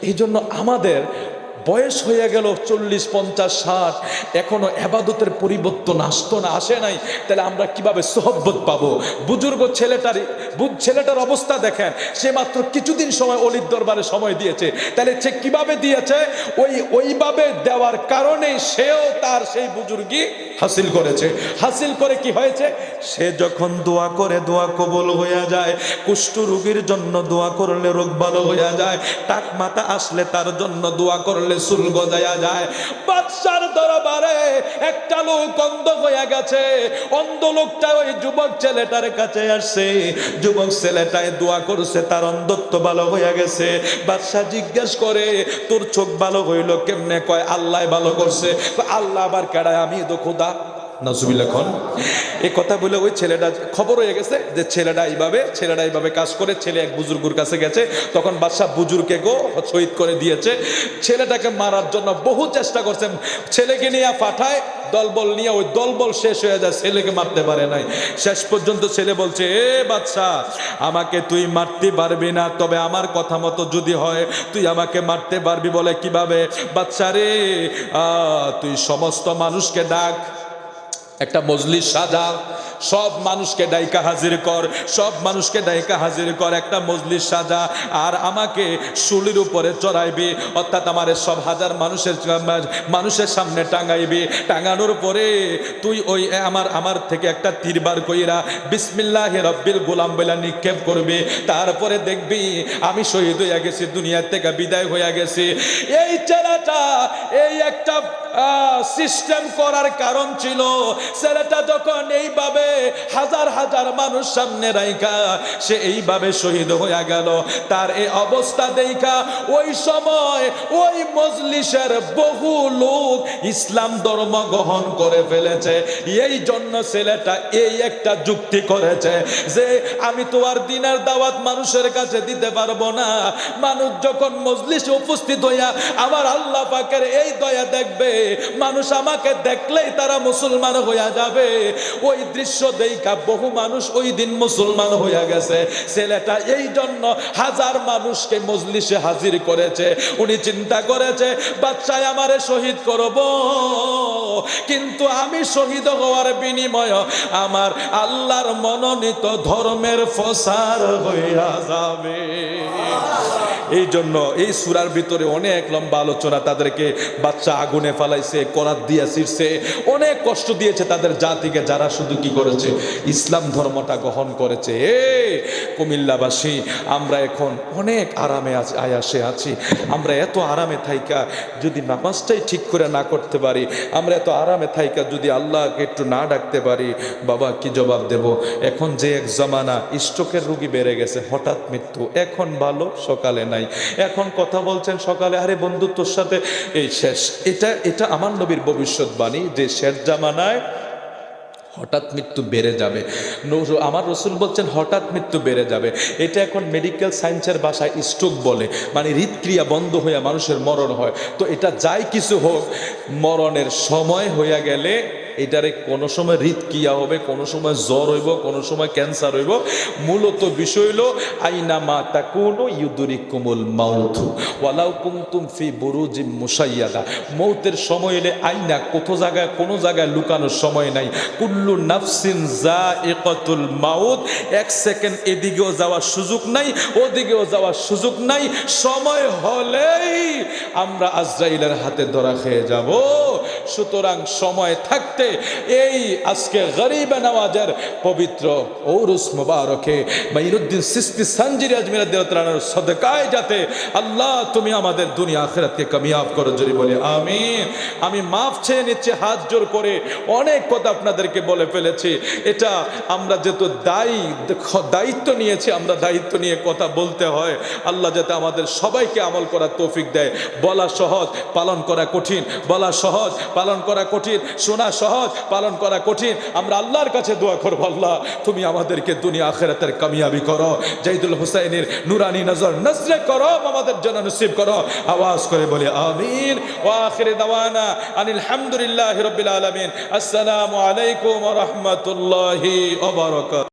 এই জন্য আমাদের বয়স হয়ে গেল 40, 50, 60, এখনো এবাদতের পরিবর্তন আসে নাই। তাহলে আমরা কিভাবে সোহব্বত পাবো? বুজুর্গ ছেলেটার অবস্থা দেখেন, সে মাত্র কিছুদিন সময় অলির দরবারে সময় দিয়েছে। তাহলে সে কিভাবে দিয়েছে? ওইভাবে দেওয়ার কারণে সেও তার সেই বুজুর্গি হাসিল করেছে। হাসিল করে কি হয়েছে? সে যখন দোয়া করে দোয়া কবুল হয়ে যায়। কুষ্ঠ রোগীর জন্য দোয়া করলে রোগ ভালো হয়ে যায়। টাক মাথা আসলে তার জন্য দোয়া করলে চুল গজায়া যায়। বাদশার দরবারে একটা লোক অন্ধ হয়ে গেছে। অন্ধ লোকটা ওই যুবক ছেলেটার কাছে আসছে। যুবক ছেলেটায় দোয়া করছে, তার অন্ধত্ব ভালো হয়ে গেছে। বাদশা জিজ্ঞেস করে তোর চোখ ভালো হইল কেমনে? কয় আল্লাহ ভালো করছে। আল্লাহ আবার কেডায়? আমি তো খোদা। নাজুবিল্লাহ। এই কথা বলে ওই ছেলেটা খবর হয়ে গেছে যে ছেলেটা এইভাবে কাজ করে। ছেলে এক বুজুর্গের কাছে গেছে, তখন বাদশা বুজুর্গকে শহীদ করে দিয়েছে। ছেলেটাকে মারার জন্য বহু চেষ্টা করছে, ছেলেকে নিয়ে পাঠায় দলবল নিয়ে, ওই দলবল শেষ হয়ে যায়, ছেলেকে মারতে পারে নাই। শেষ পর্যন্ত ছেলে বলছে এ বাদশা, আমাকে তুই মারতে পারবি না, তবে আমার কথা মতো যদি হয় তুই আমাকে মারতে পারবি। বলে কিভাবে? বাদশা রে, তুই সমস্ত মানুষকে ডাক, একটা মজলিস সাজা, সব মানুষকে ডাইকা হাজির কর, সব মানুষকে ডাইকা হাজির কর, একটা মজলিস সাজা, আর আমাকে শুলির উপরে চড়াইবি, অর্থাৎ আমার সব হাজার মানুষের সামনে টাঙাইবি। টাঙানোর পরে তুই ওই আমার থেকে একটা তীর বার কইরা বিসমিল্লাহি রাব্বিল গোলাম বলে নিক্ষেপ করবি। তারপরে দেখবি আমি শহীদ হইয়া গেছি, দুনিয়া থেকে বিদায় হইয়া গেছি। এই ছেলেটা এই একটা সিস্টেম করার কারণ ছিল। ছেলেটা যখন এইভাবে হাজার হাজার মানুষ সামনে রাইখা সে এইভাবে শহীদ হয়ে গেল, তার এই অবস্থা দেখা ওই সময় ওই মজলিসের বহু লোক ইসলাম ধর্ম গ্রহণ করে ফেলেছে। এই জন্য ছেলেটা এই একটা যুক্তি করেছে যে আমি তো আর দিনের দাওয়াত মানুষের কাছে দিতে পারবো না। মানুষ যখন মজলিসে উপস্থিত হইয়া আমার আল্লাহ পাকের এই দয়া দেখবে, মানুষ আমাকে দেখলেই তারা মুসলমান হইয়া হয়ে যাবে। ওই দৃশ্য দেখা বহু মানুষ ওই দিন মুসলমান হয়ে গেছে। ছেলেটা এই জন্য হাজার মানুষকে মজলিসে হাজির করেছে। উনি চিন্তা করেছে বাচ্চায় আমারে শহীদ করব, কিন্তু আমি শহীদ হওয়ার বিনিময় আমার আল্লাহর মনোনীত ধর্মের প্রসার হইয়া যাবে। এই জন্য এই সূরার ভিতরে অনেক লম্বা আলোচনা। তাদেরকে বাচ্চা আগুনে ফালাইছে, করাত দিয়া ছিঁড়ছে, অনেক কষ্ট দিয়েছে তাদের জাতিকে, যারা শুধু কি করেছে, ইসলাম ধর্মটা গ্রহণ করেছে। কুমিল্লাবাসী, আমরা এখন অনেক আরামে আয়াসে আছি। আমরা এত আরামে থাইকা যদি নামাজটাই ঠিক করে না করতে পারি, আমরা এত আরামে থাইকা যদি আল্লাহকে একটু না ডাকতে পারি, বাবা কি জবাব দেব? এখন যে এক জমানা, স্ট্রোকের রোগী বেড়ে গেছে, হঠাৎ মৃত্যু, এখন ভালো সকালে নাই। এখন কথা বলছেন সকালে, আরে বন্ধু তোর সাথে এই শেষ। এটা আমার নবীর ভবিষ্যৎবাণী যে শেষ জামানায় হঠাৎ মৃত্যু বেড়ে যাবে। আমার রসুল বলছেন হঠাৎ মৃত্যু বেড়ে যাবে। এটা এখন মেডিকেল সায়েন্সের ভাষায় স্ট্রোক বলে, মানে হৃদক্রিয়া বন্ধ হয়ে মানুষের মরণ হয়। তো এটা যাই কিছু হোক, মরণের সময় হইয়া গেলে এটারে কোনো সময় হৃদক্রিয়া হবে, কোনো সময় জ্বর হইব, কোনো সময় ক্যান্সার হইব। মূলত বিষয় হলো আইনা মা তাকুনু ইউদরিকুমুল মাউত ওয়ালাউ কুনতুম ফি বুরুজিম মুশাইয়াদা। মৌতের সময় এলে আইনা কোনো জায়গায় লুকানোর সময় নাই। কুল্লু নাফসিন যায়িকাতুল মাউত। এক সেকেন্ড এদিকেও যাওয়ার সুযোগ নাই, ওদিকেও যাওয়ার সুযোগ নাই। সময় হলেই আমরা আজরাইলের হাতে ধরা খেয়ে যাব। সুতরাং সময় থাকতে এই আজকে গরিব নওয়াজের পবিত্র ঔরুস মুবারকে মাইনুদ্দিন সিস্তি সানজিরি আজমির রাদিয়াল্লাহু তাআলার সদকায় যাতে আল্লাহ তুমি আমাদের দুনিয়া আখিরাতকে কামিয়াব করো, জোরে বলে আমিন। আমি মাফ চেয়ে নিচ্ছি হাত জোর করে, অনেক কথা আপনাদেরকে বলে ফেলেছি। এটা আমরা যেহেতু দায়িত্ব নিয়েছি, আমরা দায়িত্ব নিয়ে কথা বলতে হয়। আল্লাহ যাতে আমাদের সবাইকে আমল করার তৌফিক দেয়। বলা সহজ, পালন করা কঠিন। বলা সহজ, পালন করা কঠিন। শোনা সহজ, পালন করা কঠিন। আমরা আল্লাহর কাছে দোয়া করবো, আল্লাহ তুমি আমাদেরকে দুনিয়া আখিরাতের কামিয়াবি করো। জাইদুল হুসাইনের নুরানি নজর নজরে করো, আমাদের জন্য নসিব করো। আওয়াজ করে বলি আমিন। ওয়া আখিরি দাওয়ানা আনিল হামদুলিল্লাহি রাব্বিল আলামিন। আসসালামু আলাইকুম ওয়া রাহমাতুল্লাহি ওয়া বারাকাতুহু।